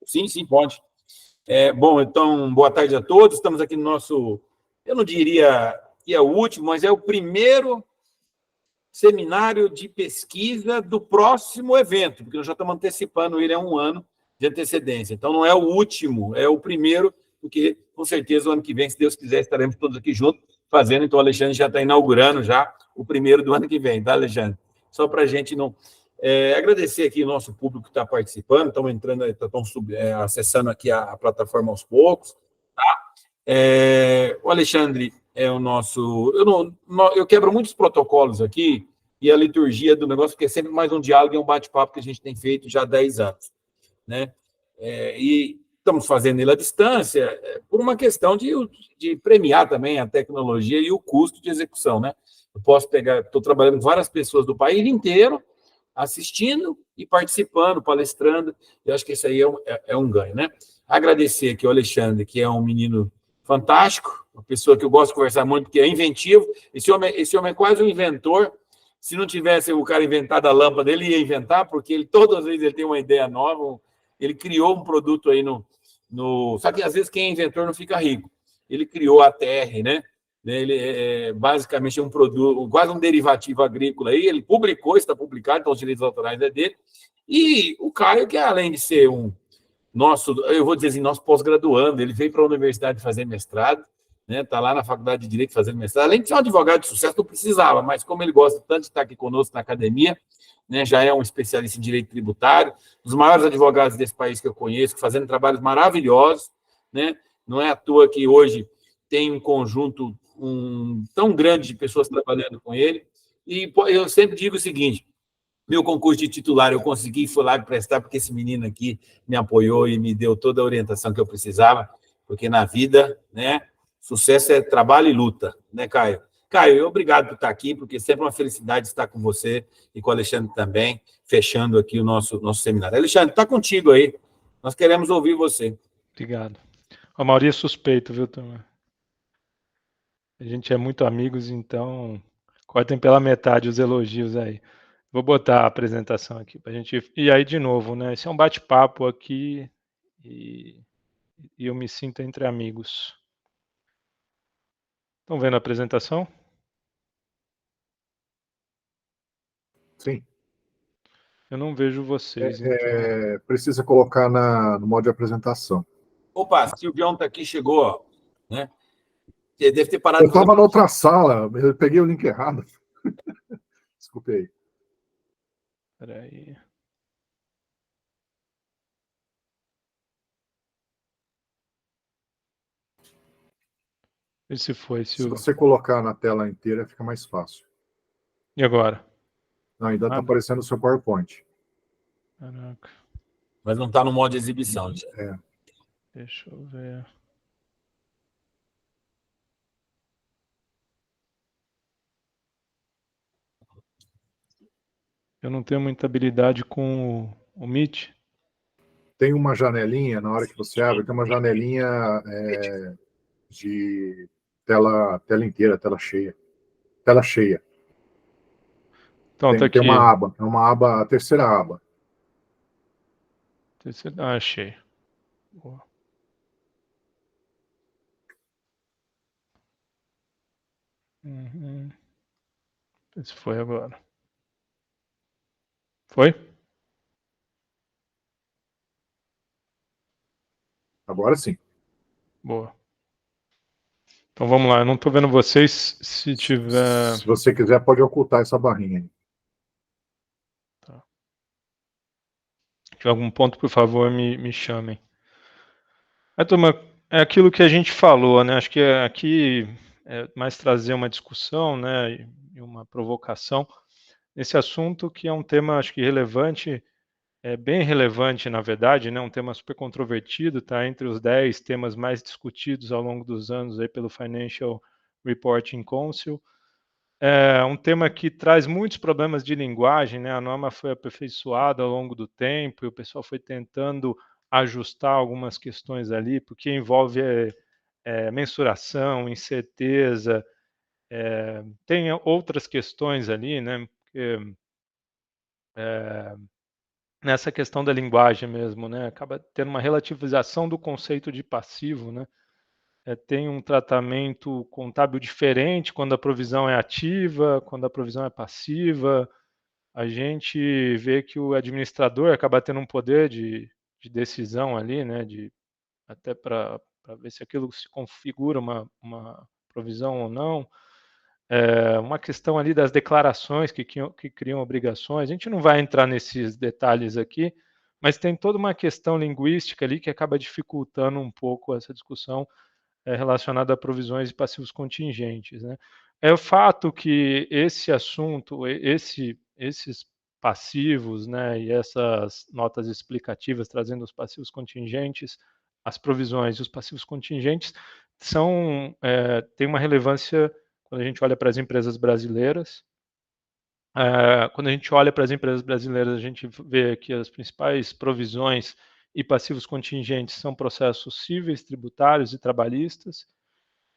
Sim, sim, pode. Bom, então, boa tarde a todos. Estamos aqui no nosso, eu não diria que é o último, mas é o primeiro seminário de pesquisa do próximo evento, porque nós já estamos antecipando ele há um ano de antecedência. Então, não é o último, é o primeiro, porque, com certeza, o ano que vem, se Deus quiser, estaremos todos aqui juntos fazendo. Então, o Alexandre já está inaugurando já o primeiro do ano que vem, tá, Alexandre? Só para a gente não... agradecer aqui o nosso público que está participando, estamos entrando, estamos acessando aqui a plataforma aos poucos, tá? O Alexandre é o nosso... Eu quebro muitos protocolos aqui, e a liturgia do negócio, porque é sempre mais um diálogo e um bate-papo que a gente tem feito já há 10 anos, né? E estamos fazendo ele à distância por uma questão de premiar também a tecnologia e o custo de execução, né? Eu posso pegar... Estou trabalhando com várias pessoas do país inteiro, assistindo e participando, palestrando, eu acho que isso aí é um ganho, né? Agradecer aqui ao Alexandre, que é um menino fantástico, uma pessoa que eu gosto de conversar muito, porque é inventivo. Esse homem é quase um inventor. Se não tivesse o cara inventado a lâmpada, ele ia inventar, porque todas as vezes ele tem uma ideia nova, ele criou um produto aí Só que às vezes quem é inventor não fica rico. Ele criou a TR, né? Ele basicamente um produto, quase um derivativo agrícola aí, ele publicou, está publicado, então os direitos autorais é dele. E o Caio, que além de ser eu vou dizer assim, nosso pós-graduando, ele veio para a universidade fazer mestrado, né? Está lá na faculdade de Direito fazendo mestrado. Além de ser um advogado de sucesso, não precisava, mas como ele gosta tanto de estar aqui conosco na academia, né? Já é um especialista em direito tributário, um dos maiores advogados desse país que eu conheço, fazendo trabalhos maravilhosos, né? Não é à toa que hoje tem um conjunto tão grande de pessoas trabalhando com ele. E eu sempre digo o seguinte: meu concurso de titular eu consegui, fui lá prestar, porque esse menino aqui me apoiou e me deu toda a orientação que eu precisava, porque na vida, né, sucesso é trabalho e luta, né, Caio? Caio, obrigado por estar aqui, porque sempre é uma felicidade estar com você e com o Alexandre também, fechando aqui o nosso seminário. Alexandre, está contigo aí. Nós queremos ouvir você. Obrigado. A Mauri é suspeito, viu, turma? A gente é muito amigos, então cortem pela metade os elogios aí. Vou botar a apresentação aqui para a gente... E aí, de novo, né? Esse é um bate-papo aqui e eu me sinto entre amigos. Estão vendo a apresentação? Sim. Eu não vejo vocês, então... Precisa colocar no modo de apresentação. Opa, Silvião está aqui, chegou, ó, né? Ele deve ter parado... Eu estava na outra sala, eu peguei o link errado. Desculpe aí. Espera aí. Esse foi, Silvio. Se você colocar na tela inteira, fica mais fácil. E agora? Não, ainda está aparecendo o seu PowerPoint. Caraca. Mas não está no modo de exibição. Deixa eu ver. Eu não tenho muita habilidade com o Meet. Tem uma janelinha, na hora que você abre, tem uma janelinha de tela inteira, tela cheia. Tela cheia. Então, tá aqui. Tem uma aba, a terceira aba. Achei. Boa. Uhum. Esse foi agora. Foi? Agora sim. Boa. Então vamos lá, eu não estou vendo vocês. Se tiver... Se você quiser, pode ocultar essa barrinha aí. Tá. Se tiver algum ponto, por favor, me chamem. Turma, é aquilo que a gente falou, né? Acho que aqui é mais trazer uma discussão, né, e uma provocação nesse assunto, que é um tema, acho que relevante, bem relevante, na verdade, né? Um tema super controvertido, tá entre os 10 temas mais discutidos ao longo dos anos aí pelo Financial Reporting Council. É um tema que traz muitos problemas de linguagem, né? A norma foi aperfeiçoada ao longo do tempo e o pessoal foi tentando ajustar algumas questões ali, porque envolve mensuração, incerteza, tem outras questões ali, né? Porque, nessa questão da linguagem mesmo, né? Acaba tendo uma relativização do conceito de passivo, né? Tem um tratamento contábil diferente quando a provisão é ativa, quando a provisão é passiva. A gente vê que o administrador acaba tendo um poder de decisão ali, né? Até para ver se aquilo se configura uma provisão ou não. Uma questão ali das declarações que criam obrigações. A gente não vai entrar nesses detalhes aqui, mas tem toda uma questão linguística ali que acaba dificultando um pouco essa discussão relacionada a provisões e passivos contingentes, né? É o fato que esse assunto, esses passivos, né, e essas notas explicativas trazendo os passivos contingentes, as provisões e os passivos contingentes têm uma relevância quando a gente olha para as empresas brasileiras. Quando a gente olha para as empresas brasileiras, a gente vê que as principais provisões e passivos contingentes são processos cíveis, tributários e trabalhistas,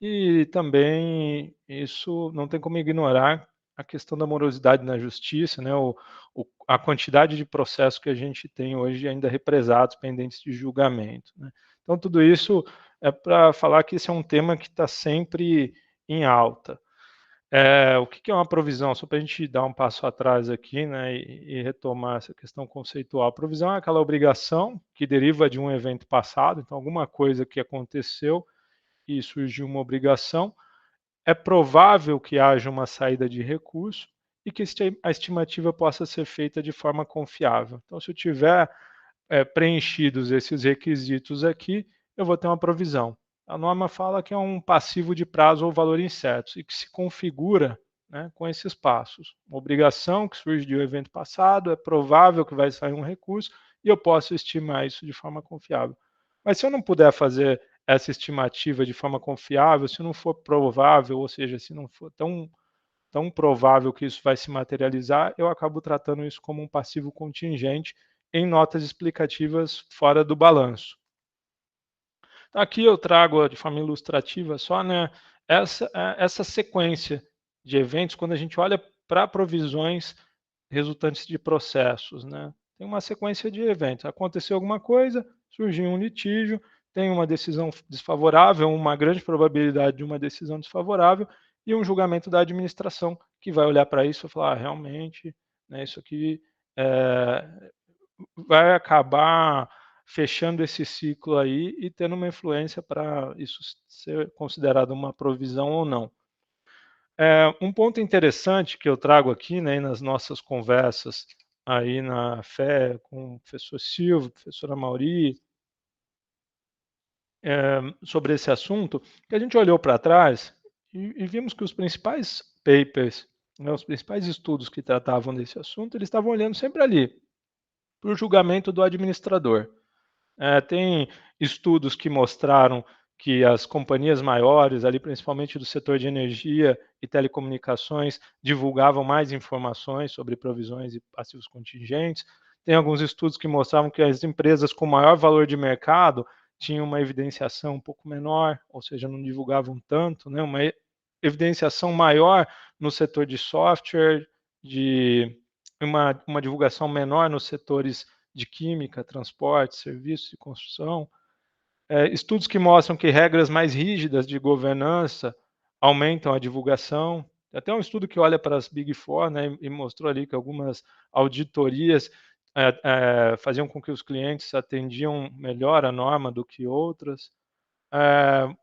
e também isso não tem como ignorar a questão da morosidade na justiça, né? A quantidade de processos que a gente tem hoje ainda represados, pendentes de julgamento, né? Então, tudo isso é para falar que esse é um tema que está sempre em alta. O que é uma provisão? Só para a gente dar um passo atrás aqui, né, e retomar essa questão conceitual. A provisão é aquela obrigação que deriva de um evento passado, então alguma coisa que aconteceu e surgiu uma obrigação. É provável que haja uma saída de recurso e que a estimativa possa ser feita de forma confiável. Então, se eu tiver preenchidos esses requisitos aqui, eu vou ter uma provisão. A norma fala que é um passivo de prazo ou valor incerto e que se configura, né, com esses passos. Uma obrigação que surge de um evento passado, é provável que vai sair um recurso e eu posso estimar isso de forma confiável. Mas se eu não puder fazer essa estimativa de forma confiável, se não for provável, ou seja, se não for tão provável que isso vai se materializar, eu acabo tratando isso como um passivo contingente em notas explicativas fora do balanço. Aqui eu trago de forma ilustrativa só, né, essa sequência de eventos quando a gente olha para provisões resultantes de processos, né? Tem uma sequência de eventos. Aconteceu alguma coisa, surgiu um litígio, tem uma decisão desfavorável, uma grande probabilidade de uma decisão desfavorável e um julgamento da administração que vai olhar para isso e falar, realmente, né, isso aqui vai acabar fechando esse ciclo aí e tendo uma influência para isso ser considerado uma provisão ou não. Um ponto interessante que eu trago aqui, né, nas nossas conversas aí na FE com o professor Silvio, professora Mauri, sobre esse assunto, que a gente olhou para trás e vimos que os principais papers, né, os principais estudos que tratavam desse assunto, eles estavam olhando sempre ali para o julgamento do administrador. Tem estudos que mostraram que as companhias maiores, ali principalmente do setor de energia e telecomunicações, divulgavam mais informações sobre provisões e passivos contingentes. Tem alguns estudos que mostravam que as empresas com maior valor de mercado tinham uma evidenciação um pouco menor, ou seja, não divulgavam tanto, né? Uma evidenciação maior no setor de software, de uma divulgação menor nos setores de química, transporte, serviços e construção. Estudos que mostram que regras mais rígidas de governança aumentam a divulgação. Até um estudo que olha para as Big Four, né, e mostrou ali que algumas auditorias faziam com que os clientes atendiam melhor a norma do que outras.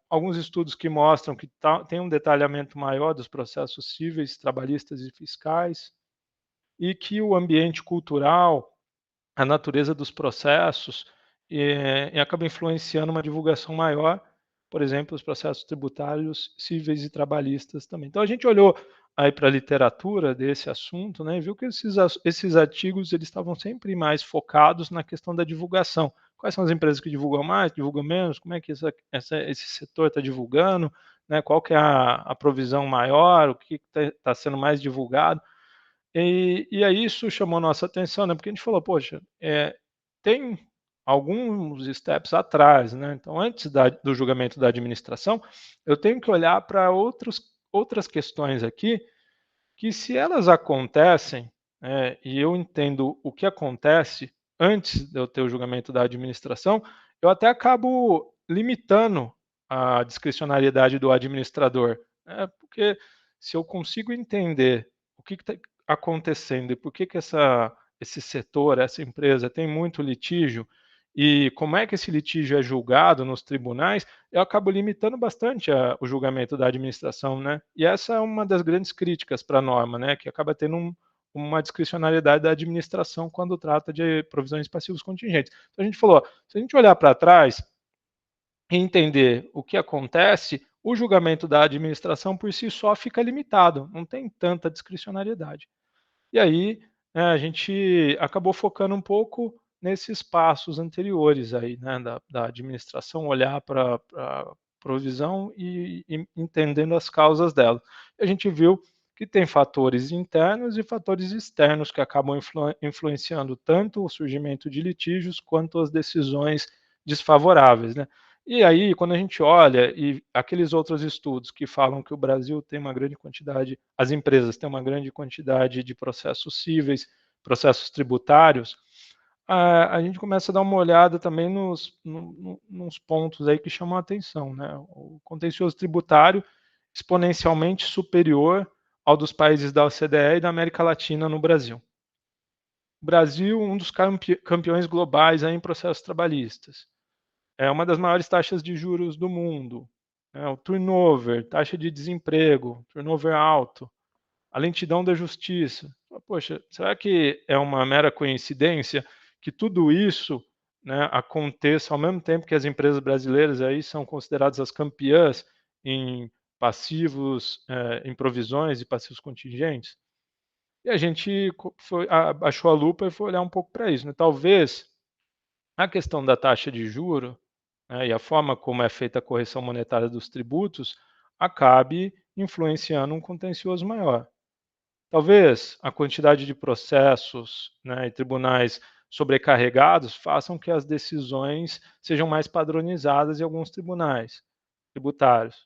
Alguns estudos que mostram que tem um detalhamento maior dos processos cíveis, trabalhistas e fiscais, e que o ambiente cultural, a natureza dos processos, e acaba influenciando uma divulgação maior, por exemplo, os processos tributários, cíveis e trabalhistas também. Então a gente olhou aí para a literatura desse assunto, né, e viu que esses artigos eles estavam sempre mais focados na questão da divulgação. Quais são as empresas que divulgam mais, divulgam menos, como é que esse setor está divulgando, né, qual que é a provisão maior, o que está sendo mais divulgado. E aí isso chamou nossa atenção, né? Porque a gente falou, poxa, tem alguns steps atrás, né? Então, antes do julgamento da administração, eu tenho que olhar para outras questões aqui, que se elas acontecem, e eu entendo o que acontece antes de eu ter o julgamento da administração, eu até acabo limitando a discricionariedade do administrador, né? Porque se eu consigo entender o que está acontecendo e por que esse setor, essa empresa tem muito litígio e como é que esse litígio é julgado nos tribunais, eu acabo limitando bastante o julgamento da administração, né? E essa é uma das grandes críticas para a norma, né? Que acaba tendo uma discricionariedade da administração quando trata de provisões passivos contingentes. Então a gente falou, se a gente olhar para trás e entender o que acontece, o julgamento da administração por si só fica limitado, não tem tanta discricionariedade. E aí, a gente acabou focando um pouco nesses passos anteriores aí, né, da administração olhar para a provisão e entendendo as causas dela. E a gente viu que tem fatores internos e fatores externos que acabam influenciando tanto o surgimento de litígios quanto as decisões desfavoráveis, né? E aí, quando a gente olha e aqueles outros estudos que falam que o Brasil tem uma grande quantidade, as empresas têm uma grande quantidade de processos cíveis, processos tributários, a gente começa a dar uma olhada também nos pontos aí que chamam a atenção, né? O contencioso tributário exponencialmente superior ao dos países da OCDE e da América Latina no Brasil. O Brasil, um dos campeões globais aí em processos trabalhistas. É uma das maiores taxas de juros do mundo. O turnover, taxa de desemprego, turnover alto, a lentidão da justiça. Poxa, será que é uma mera coincidência que tudo isso, né, aconteça ao mesmo tempo que as empresas brasileiras aí são consideradas as campeãs em passivos, em provisões e passivos contingentes? E a gente baixou a lupa e foi olhar um pouco para isso, né? Talvez a questão da taxa de juro, né, e a forma como é feita a correção monetária dos tributos acabe influenciando um contencioso maior. Talvez a quantidade de processos, né, e tribunais sobrecarregados façam que as decisões sejam mais padronizadas em alguns tribunais tributários.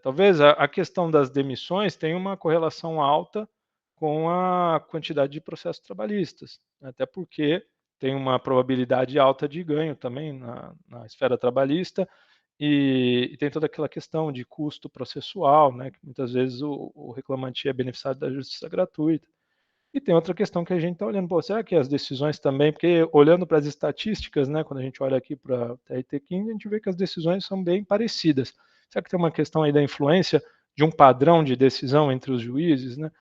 Talvez a questão das demissões tenha uma correlação alta com a quantidade de processos trabalhistas, né, até porque tem uma probabilidade alta de ganho também na esfera trabalhista e tem toda aquela questão de custo processual, né, que muitas vezes o reclamante é beneficiado da justiça gratuita. E tem outra questão que a gente está olhando, pô, será que as decisões também, porque olhando para as estatísticas, né, quando a gente olha aqui para a TRT15, a gente vê que as decisões são bem parecidas. Será que tem uma questão aí da influência de um padrão de decisão entre os juízes, né?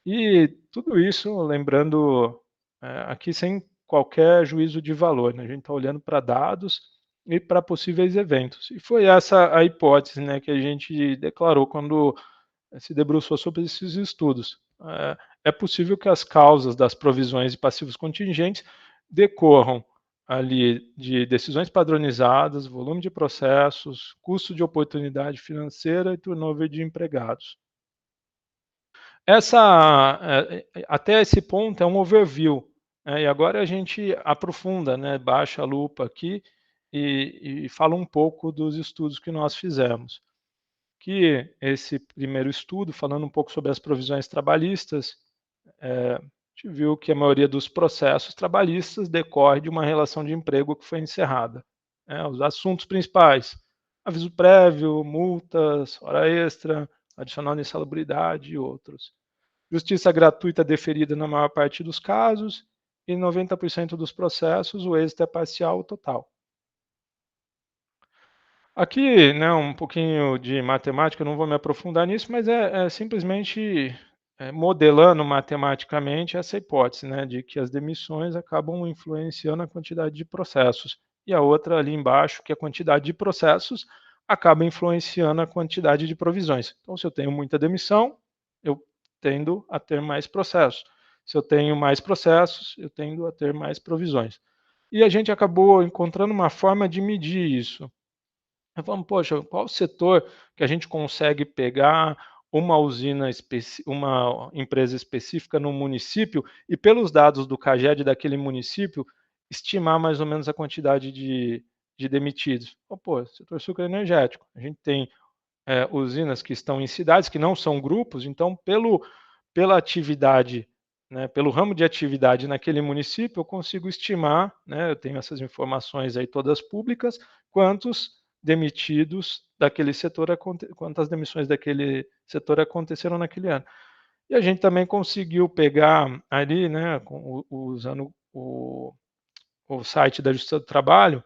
E tudo isso, lembrando, aqui sem qualquer juízo de valor, né? A gente está olhando para dados e para possíveis eventos. E foi essa a hipótese, né, que a gente declarou quando se debruçou sobre esses estudos. É possível que as causas das provisões e passivos contingentes decorram ali de decisões padronizadas, volume de processos, custo de oportunidade financeira e turnover de empregados. Até esse ponto é um overview, né, e agora a gente aprofunda, né, baixa a lupa aqui e fala um pouco dos estudos que nós fizemos. Que esse primeiro estudo, falando um pouco sobre as provisões trabalhistas, a gente viu que a maioria dos processos trabalhistas decorre de uma relação de emprego que foi encerrada. Os assuntos principais: aviso prévio, multas, hora extra, adicional de insalubridade e outros. Justiça gratuita deferida na maior parte dos casos e em 90% dos processos o êxito é parcial ou total. Aqui, né, um pouquinho de matemática, eu não vou me aprofundar nisso, mas é simplesmente modelando matematicamente essa hipótese, né, de que as demissões acabam influenciando a quantidade de processos. E a outra ali embaixo, que a quantidade de processos acaba influenciando a quantidade de provisões. Então, se eu tenho muita demissão, eu tendo a ter mais processos. Se eu tenho mais processos, eu tendo a ter mais provisões. E a gente acabou encontrando uma forma de medir isso. Falamos, poxa, qual setor que a gente consegue pegar uma usina, uma empresa específica no município e pelos dados do CAGED daquele município, estimar mais ou menos a quantidade de demitidos. Pô, setor sucroenergético. A gente tem usinas que estão em cidades que não são grupos, então pela atividade né, pelo ramo de atividade naquele município, eu consigo estimar, né, eu tenho essas informações aí todas públicas, quantos demitidos daquele setor, quantas demissões daquele setor aconteceram naquele ano. E a gente também conseguiu pegar ali, né, usando o site da Justiça do Trabalho,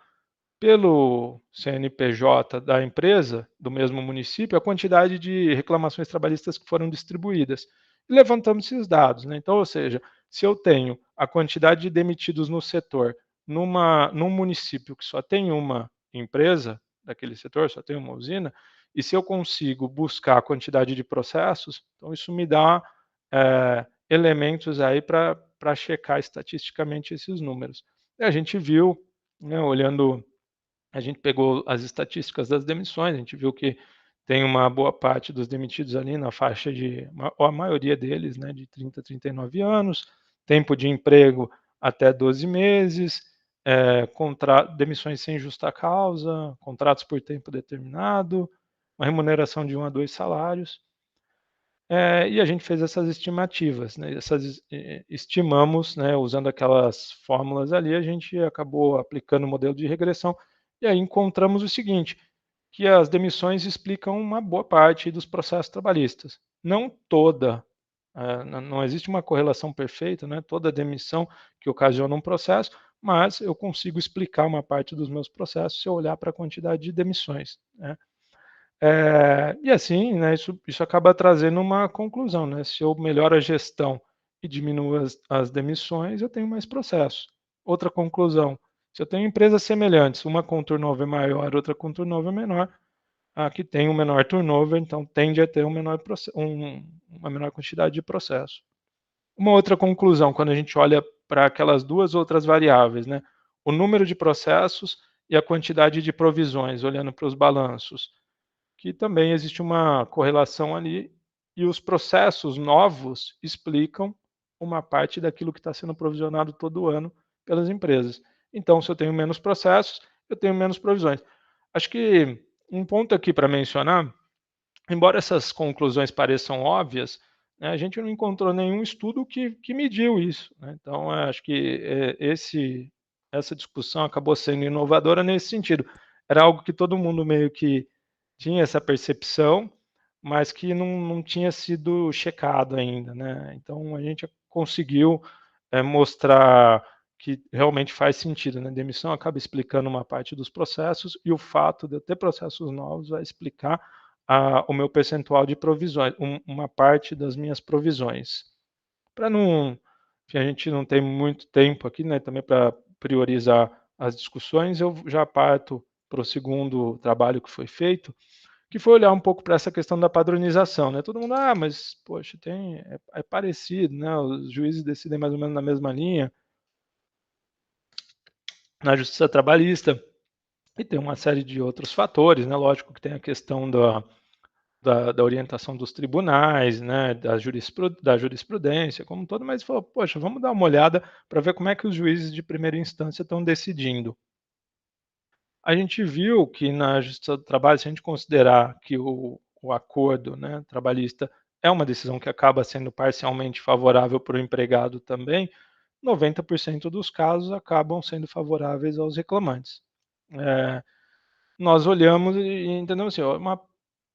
pelo CNPJ da empresa, do mesmo município, a quantidade de reclamações trabalhistas que foram distribuídas. E levantamos esses dados, né? Então, ou seja, se eu tenho a quantidade de demitidos no setor num município que só tem uma empresa daquele setor, só tem uma usina, e se eu consigo buscar a quantidade de processos, então isso me dá elementos aí para checar estatisticamente esses números. E a gente viu, né, olhando, a gente pegou as estatísticas das demissões, a gente viu que tem uma boa parte dos demitidos ali na faixa de, ou a maioria deles, né, de 30 a 39 anos, tempo de emprego até 12 meses, demissões sem justa causa, contratos por tempo determinado, uma remuneração de 1 a 2 salários. E a gente fez essas estimativas, né, estimamos, né, usando aquelas fórmulas ali, a gente acabou aplicando o modelo de regressão, e aí encontramos o seguinte, que as demissões explicam uma boa parte dos processos trabalhistas. Não toda, não existe uma correlação perfeita, né, toda demissão que ocasiona um processo, mas eu consigo explicar uma parte dos meus processos se eu olhar para a quantidade de demissões, né. E assim, né, isso acaba trazendo uma conclusão, né? Se eu melhoro a gestão e diminuo as demissões, eu tenho mais processos. Outra conclusão, se eu tenho empresas semelhantes, uma com turnover maior, outra com turnover menor, a que tem um menor turnover, então tende a ter uma menor quantidade de processo. Uma outra conclusão, quando a gente olha para aquelas duas outras variáveis, né? O número de processos e a quantidade de provisões, olhando para os balanços, que também existe uma correlação ali, e os processos novos explicam uma parte daquilo que está sendo provisionado todo ano pelas empresas. Então, se eu tenho menos processos, eu tenho menos provisões. Acho que um ponto aqui para mencionar, embora essas conclusões pareçam óbvias, né, a gente não encontrou nenhum estudo que mediu isso, né? Então, acho que essa discussão acabou sendo inovadora nesse sentido. Era algo que todo mundo meio que tinha essa percepção, mas que não tinha sido checado ainda, né? Então a gente conseguiu mostrar que realmente faz sentido, né? Demissão acaba explicando uma parte dos processos, e o fato de eu ter processos novos vai explicar o meu percentual de provisões, uma parte das minhas provisões. Para não, a gente não tem muito tempo aqui, né? Também para priorizar as discussões, eu já parto para o segundo trabalho que foi feito, que foi olhar um pouco para essa questão da padronização, né? Todo mundo, mas poxa, é parecido, né? Os juízes decidem mais ou menos na mesma linha na justiça trabalhista, e tem uma série de outros fatores, né? Lógico que tem a questão da orientação dos tribunais, né? Da jurisprudência como um todo, mas falou, poxa, vamos dar uma olhada para ver como é que os juízes de primeira instância estão decidindo. A gente viu que na Justiça do Trabalho, se a gente considerar que o acordo, né, trabalhista é uma decisão que acaba sendo parcialmente favorável para o empregado também, 90% dos casos acabam sendo favoráveis aos reclamantes. Nós olhamos e entendemos assim, uma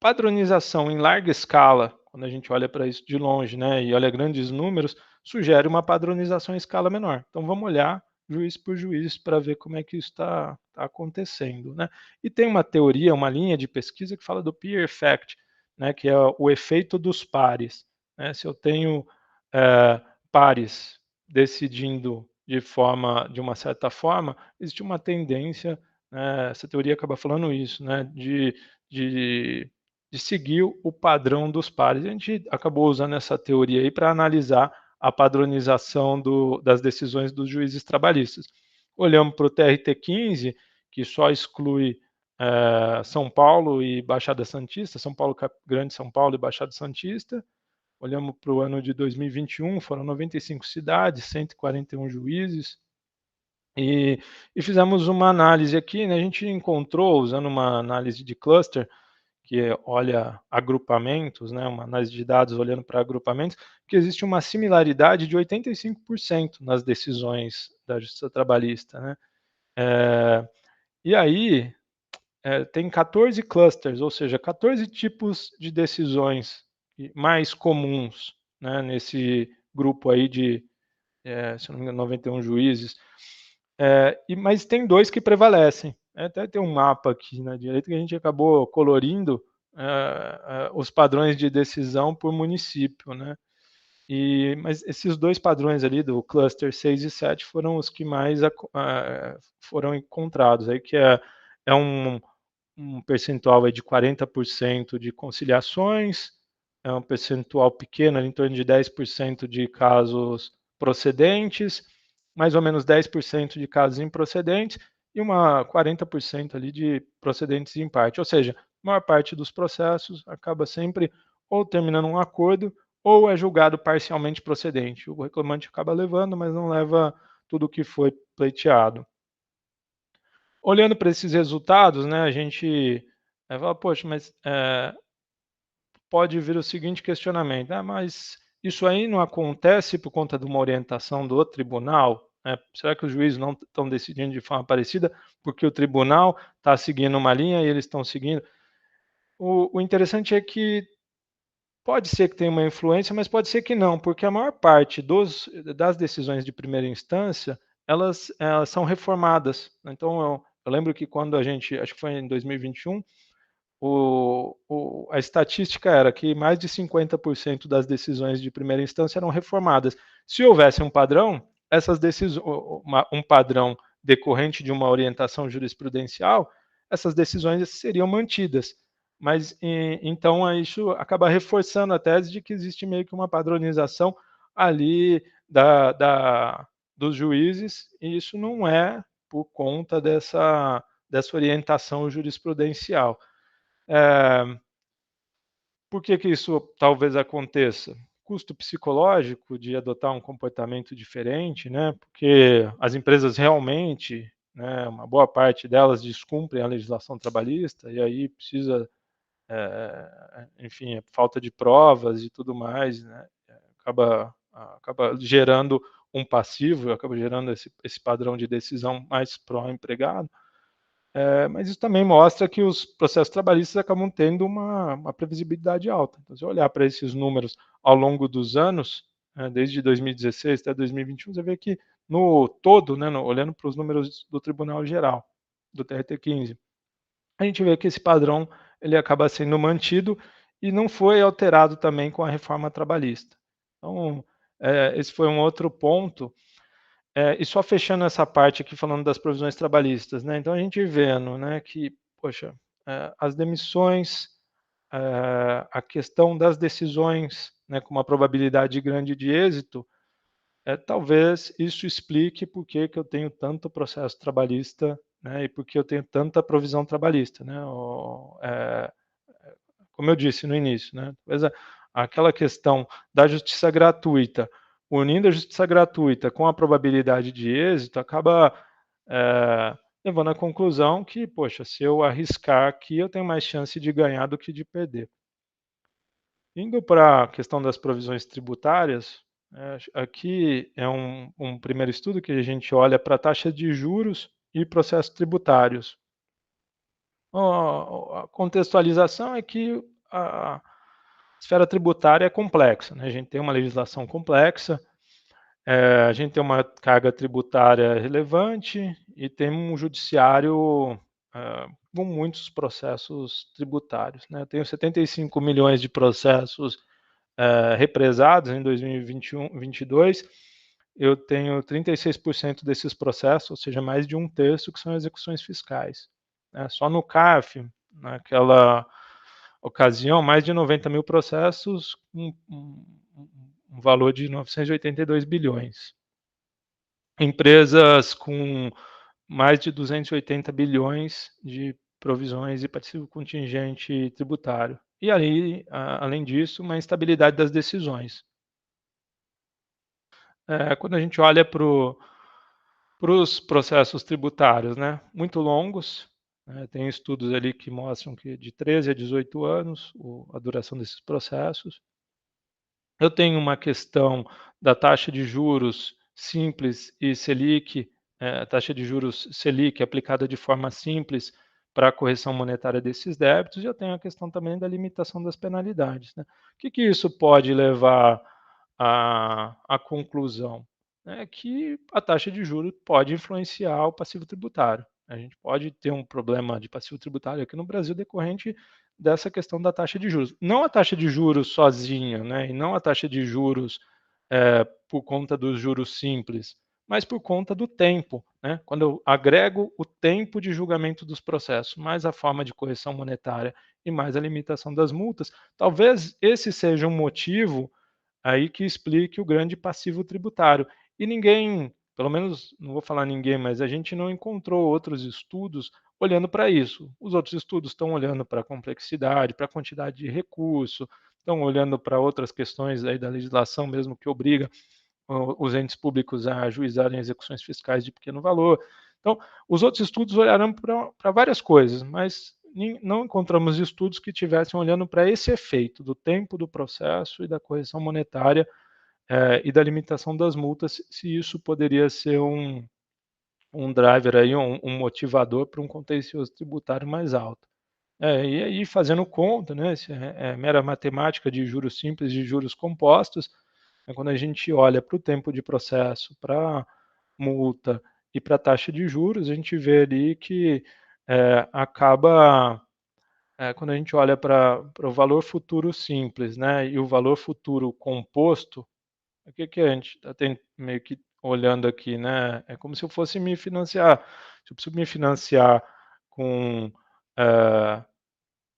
padronização em larga escala, quando a gente olha para isso de longe, né, e olha grandes números, sugere uma padronização em escala menor. Então vamos olhar juiz por juiz para ver como é que isso está acontecendo, né? E tem uma teoria, uma linha de pesquisa que fala do peer effect, né, que é o efeito dos pares, né? Se eu tenho pares decidindo de uma certa forma, existe uma tendência, essa teoria acaba falando isso, né, de seguir o padrão dos pares. A gente acabou usando essa teoria aí para analisar a padronização das decisões dos juízes trabalhistas. Olhamos para o TRT15, que só exclui São Paulo e Baixada Santista, São Paulo, Grande São Paulo e Baixada Santista. Olhamos para o ano de 2021, foram 95 cidades, 141 juízes, e fizemos uma análise aqui, né? A gente encontrou, usando uma análise de cluster, que olha agrupamentos, né, uma análise de dados olhando para agrupamentos, que existe uma similaridade de 85% nas decisões da Justiça Trabalhista, né? E aí tem 14 clusters, ou seja, 14 tipos de decisões mais comuns, né, nesse grupo aí de, se não me engano, 91 juízes. Mas tem 2 que prevalecem. Até tem um mapa aqui na direita que a gente acabou colorindo os padrões de decisão por município, né? Mas esses 2 padrões ali do cluster 6 e 7 foram os que mais foram encontrados, aí que é um percentual aí de 40% de conciliações, é um percentual pequeno, ali em torno de 10% de casos procedentes, mais ou menos 10% de casos improcedentes e uma 40% ali de procedentes em parte. Ou seja, a maior parte dos processos acaba sempre ou terminando um acordo ou é julgado parcialmente procedente. O reclamante acaba levando, mas não leva tudo o que foi pleiteado. Olhando para esses resultados, né, a gente fala, poxa, mas pode vir o seguinte questionamento: mas isso aí não acontece por conta de uma orientação do tribunal? Será que os juízes não estão decidindo de forma parecida porque o tribunal está seguindo uma linha e eles estão seguindo? O interessante é que pode ser que tenha uma influência, mas pode ser que não, porque a maior parte das decisões de primeira instância, elas são reformadas. Então, eu lembro que quando a gente, acho que foi em 2021, a estatística era que mais de 50% das decisões de primeira instância eram reformadas. Se houvesse um padrão, essas decisões, um padrão decorrente de uma orientação jurisprudencial, essas decisões seriam mantidas. Mas então isso acaba reforçando a tese de que existe meio que uma padronização ali dos juízes, e isso não é por conta dessa orientação jurisprudencial. Por que isso talvez aconteça? Custo psicológico de adotar um comportamento diferente, né? Porque as empresas realmente, né, uma boa parte delas descumprem a legislação trabalhista e aí precisa, enfim, falta de provas e tudo mais, né? Acaba gerando um passivo, acaba gerando esse padrão de decisão mais pró-empregado. Mas isso também mostra que os processos trabalhistas acabam tendo uma previsibilidade alta. Então, se eu olhar para esses números ao longo dos anos, desde 2016 até 2021, você vê que no todo, né, olhando para os números do Tribunal Geral, do TRT15, a gente vê que esse padrão ele acaba sendo mantido e não foi alterado também com a reforma trabalhista. Então, esse foi um outro ponto. E só fechando essa parte aqui, falando das provisões trabalhistas, né? Então a gente vendo, né, que, poxa, as demissões, a questão das decisões, né, com uma probabilidade grande de êxito, talvez isso explique por que eu tenho tanto processo trabalhista, né, e por que eu tenho tanta provisão trabalhista, né? Como eu disse no início, né? Talvez aquela questão da justiça gratuita, unindo a justiça gratuita com a probabilidade de êxito, acaba levando à conclusão que, poxa, se eu arriscar aqui, eu tenho mais chance de ganhar do que de perder. Indo para a questão das provisões tributárias, aqui é um primeiro estudo que a gente olha para a taxa de juros e processos tributários. A contextualização é que a esfera tributária é complexa, né? A gente tem uma legislação complexa, a gente tem uma carga tributária relevante e tem um judiciário com muitos processos tributários, né? Eu tenho 75 milhões de processos represados em 2021, 2022. Eu tenho 36% desses processos, ou seja, mais de um terço, que são execuções fiscais. Só no CARF, naquela ocasião, mais de 90 mil processos, um valor de 982 bilhões. Empresas com mais de 280 bilhões de provisões e passivo contingente tributário. E aí, além disso, uma instabilidade das decisões. Quando a gente olha para os processos tributários, né, muito longos, Tem estudos ali que mostram que de 13 a 18 anos a duração desses processos. Eu tenho uma questão da taxa de juros simples e Selic, a taxa de juros Selic aplicada de forma simples para a correção monetária desses débitos, e eu tenho a questão também da limitação das penalidades, né. O que isso pode levar à conclusão? É que a taxa de juros pode influenciar o passivo tributário. A gente pode ter um problema de passivo tributário aqui no Brasil decorrente dessa questão da taxa de juros. Não a taxa de juros sozinha, né, e não a taxa de juros por conta dos juros simples, mas por conta do tempo, né? Quando eu agrego o tempo de julgamento dos processos, mais a forma de correção monetária e mais a limitação das multas, talvez esse seja um motivo aí que explique o grande passivo tributário. E ninguém, pelo menos não vou falar ninguém, mas a gente não encontrou outros estudos olhando para isso. Os outros estudos estão olhando para a complexidade, para a quantidade de recurso, estão olhando para outras questões aí da legislação mesmo que obriga os entes públicos a ajuizarem execuções fiscais de pequeno valor. Então, os outros estudos olharam para várias coisas, mas não encontramos estudos que estivessem olhando para esse efeito do tempo do processo e da correção monetária e da limitação das multas, se isso poderia ser um driver aí, um motivador para um contencioso tributário mais alto. E aí fazendo conta, né, se é mera matemática de juros simples e juros compostos, quando a gente olha para o tempo de processo, para multa e para taxa de juros, a gente vê ali que acaba, quando a gente olha para o valor futuro simples, né, e o valor futuro composto, o que a gente está meio que olhando aqui, né? É como se eu fosse me financiar. Se eu preciso me financiar com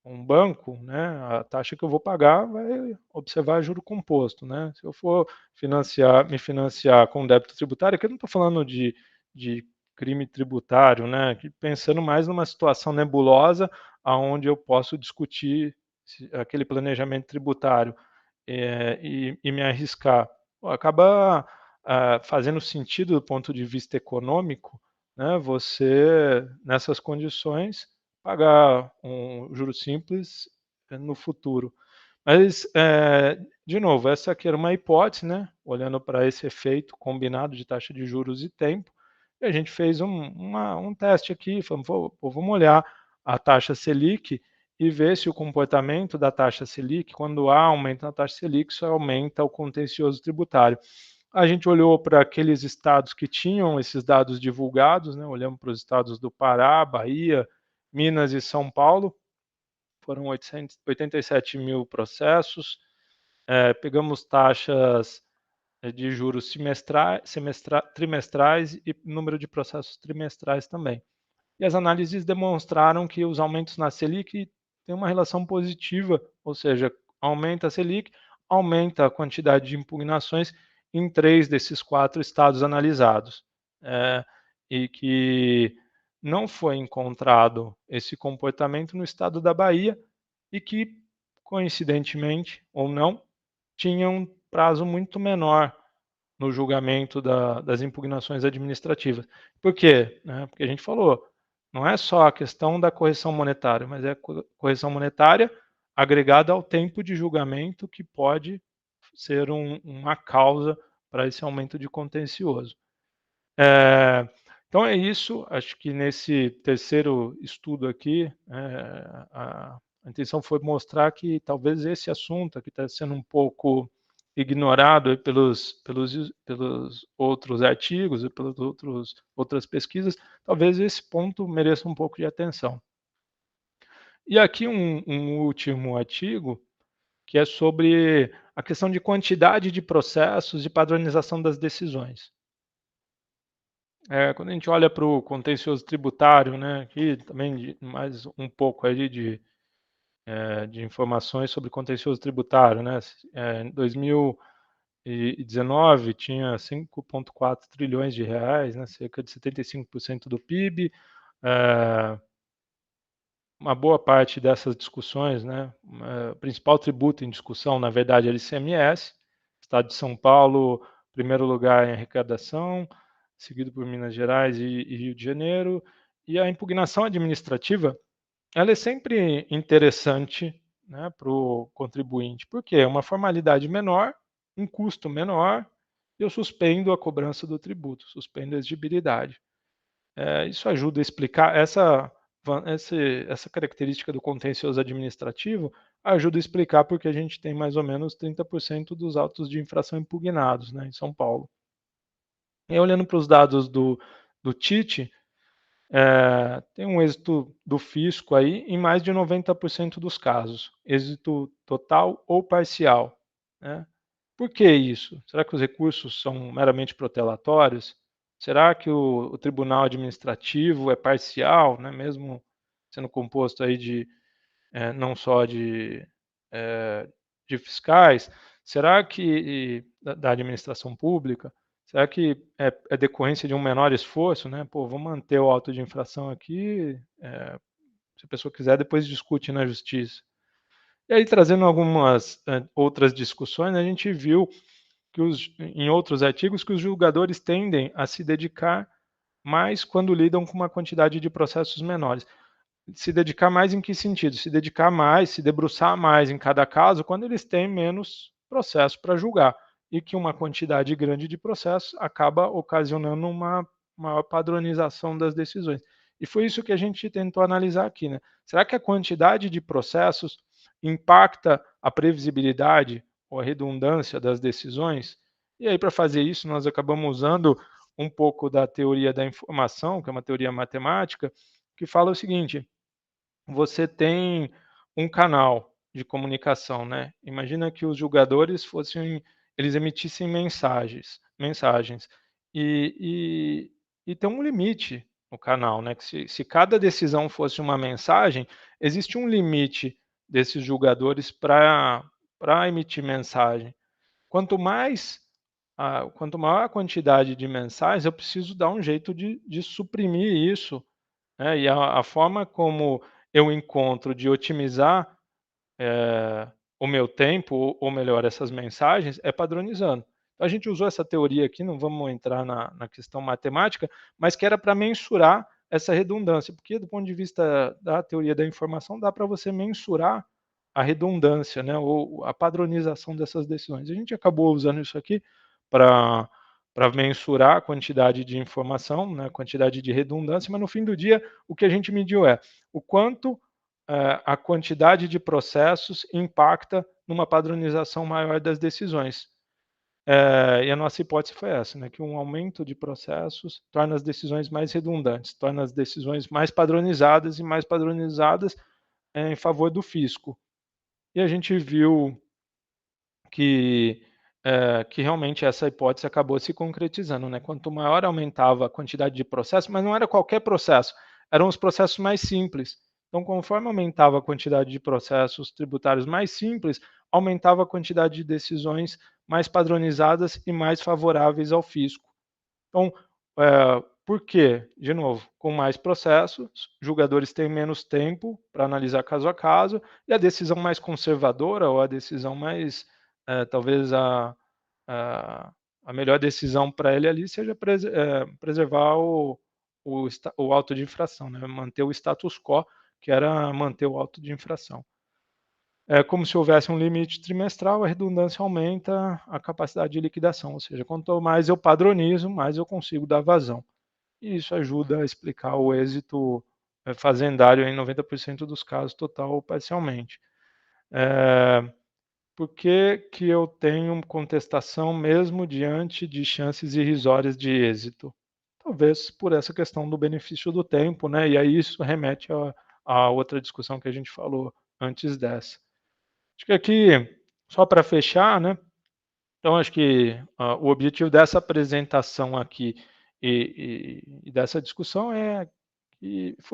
um banco, né, a taxa que eu vou pagar vai observar juro composto, né? Se eu for me financiar com débito tributário, aqui eu não estou falando de crime tributário, né? Pensando mais numa situação nebulosa, aonde eu posso discutir aquele planejamento tributário e me arriscar. Pô, acaba fazendo sentido do ponto de vista econômico, né? Você nessas condições pagar um juro simples no futuro. Mas, de novo, essa aqui era uma hipótese, né, olhando para esse efeito combinado de taxa de juros e tempo, e a gente fez um teste aqui, falamos, vamos olhar a taxa Selic e ver se o comportamento da taxa Selic, quando há aumento na taxa Selic, isso aumenta o contencioso tributário. A gente olhou para aqueles estados que tinham esses dados divulgados, né, olhamos para os estados do Pará, Bahia, Minas e São Paulo, foram 87 mil processos, pegamos taxas de juros trimestrais e número de processos trimestrais também. E as análises demonstraram que os aumentos na Selic têm uma relação positiva, ou seja, aumenta a Selic, aumenta a quantidade de impugnações em 3 desses 4 estados analisados. E que não foi encontrado esse comportamento no estado da Bahia e que, coincidentemente ou não, tinha um prazo muito menor no julgamento das impugnações administrativas. Por quê? Porque a gente falou, não é só a questão da correção monetária, mas é a correção monetária agregada ao tempo de julgamento que pode ser uma causa para esse aumento de contencioso. Então é isso, acho que nesse terceiro estudo aqui, a intenção foi mostrar que talvez esse assunto que está sendo um pouco ignorado pelos outros artigos e pelas outras pesquisas, talvez esse ponto mereça um pouco de atenção. E aqui um último artigo, que é sobre a questão de quantidade de processos e padronização das decisões. Quando a gente olha para o contencioso tributário, né, aqui também mais um pouco aí de informações sobre contencioso tributário, né, em 2019 tinha 5,4 trilhões de reais, né, cerca de 75% do PIB, uma boa parte dessas discussões, né, o principal tributo em discussão, na verdade, era o ICMS, Estado de São Paulo, primeiro lugar em arrecadação, seguido por Minas Gerais e Rio de Janeiro, E a impugnação administrativa, ela é sempre interessante, né, para o contribuinte, porque é uma formalidade menor, um custo menor, e eu suspendo a cobrança do tributo, suspendo a exigibilidade. Isso ajuda a explicar essa característica do contencioso administrativo, ajuda a explicar porque a gente tem mais ou menos 30% dos autos de infração impugnados, né, em São Paulo. E olhando para os dados do TIT, tem um êxito do fisco aí em mais de 90% dos casos, êxito total ou parcial, né? Por que isso? Será que os recursos são meramente protelatórios? Será que o tribunal administrativo é parcial, né, mesmo sendo composto aí não só de fiscais? Será que da administração pública? Será que é decorrência de um menor esforço, né? Pô, vou manter o auto de infração aqui, se a pessoa quiser, depois discute na justiça. E aí, trazendo algumas outras discussões, a gente viu que em outros artigos que os julgadores tendem a se dedicar mais quando lidam com uma quantidade de processos menores. Se dedicar mais em que sentido? Se dedicar mais, se debruçar mais em cada caso quando eles têm menos processo para julgar e que uma quantidade grande de processos acaba ocasionando uma maior padronização das decisões. E foi isso que a gente tentou analisar aqui, né? Será que a quantidade de processos impacta a previsibilidade ou a redundância das decisões? E aí, para fazer isso, nós acabamos usando um pouco da teoria da informação, que é uma teoria matemática, que fala o seguinte: você tem um canal de comunicação, né? Imagina que os julgadores eles emitissem mensagens e tem um limite no canal, né? Que se cada decisão fosse uma mensagem, existe um limite desses julgadores para emitir mensagem. Quanto maior a quantidade de mensagens, eu preciso dar um jeito de suprimir isso, né? E a forma como eu encontro de otimizar o meu tempo, ou melhor, essas mensagens, é padronizando. Então, a gente usou essa teoria aqui, não vamos entrar na questão matemática, mas que era para mensurar essa redundância, porque do ponto de vista da teoria da informação, dá para você mensurar a redundância, né, ou a padronização dessas decisões. A gente acabou usando isso aqui para mensurar a quantidade de informação, né, a quantidade de redundância, mas no fim do dia, o que a gente mediu é o quanto a quantidade de processos impacta numa padronização maior das decisões. E a nossa hipótese foi essa, né, que um aumento de processos torna as decisões mais redundantes, torna as decisões mais padronizadas e mais padronizadas em favor do fisco. E a gente viu que realmente essa hipótese acabou se concretizando, né? Quanto maior aumentava a quantidade de processos, mas não era qualquer processo, eram os processos mais simples. Então, conforme aumentava a quantidade de processos tributários mais simples, aumentava a quantidade de decisões mais padronizadas e mais favoráveis ao fisco. Então, por quê? De novo, com mais processos, julgadores têm menos tempo para analisar caso a caso, e a decisão mais conservadora, ou a decisão mais, talvez a melhor decisão para ele ali seja preservar o auto de infração, né? Manter o status quo, que era manter o auto de infração. É como se houvesse um limite trimestral, a redundância aumenta a capacidade de liquidação, ou seja, quanto mais eu padronizo, mais eu consigo dar vazão. E isso ajuda a explicar o êxito fazendário em 90% dos casos, total ou parcialmente. Por que que eu tenho contestação mesmo diante de chances irrisórias de êxito? Talvez por essa questão do benefício do tempo, né? E aí isso remete a outra discussão que a gente falou antes dessa. Acho que aqui, só para fechar, né? Então, acho que o objetivo dessa apresentação aqui e dessa discussão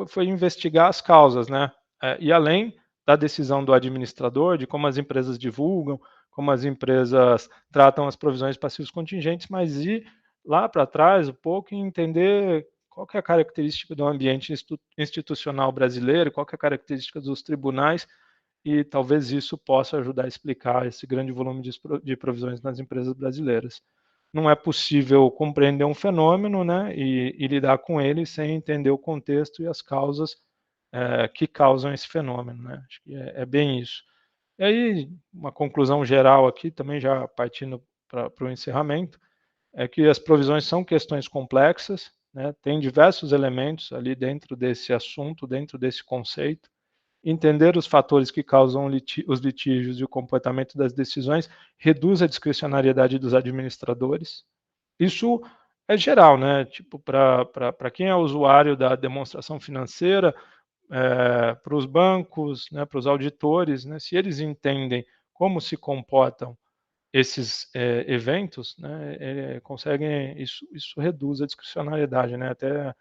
foi investigar as causas, né? E além da decisão do administrador, de como as empresas divulgam, como as empresas tratam as provisões passivos contingentes, mas ir lá para trás um pouco e entender qual que é a característica do ambiente institucional brasileiro, qual que é a característica dos tribunais, e talvez isso possa ajudar a explicar esse grande volume de provisões nas empresas brasileiras. não é possível compreender um fenômeno, né, e lidar com ele sem entender o contexto e as causas que causam esse fenômeno, né? Acho que é bem isso. E aí, uma conclusão geral aqui, também já partindo para o encerramento, é que as provisões são questões complexas, né? Tem diversos elementos ali dentro desse assunto, dentro desse conceito. Entender os fatores que causam os litígios e o comportamento das decisões reduz a discricionariedade dos administradores. Isso é geral, né? Tipo, para quem é usuário da demonstração financeira, para os bancos, né, para os auditores, né, se eles entendem como se comportam esses eventos, né, conseguem, isso reduz a discricionariedade, né, até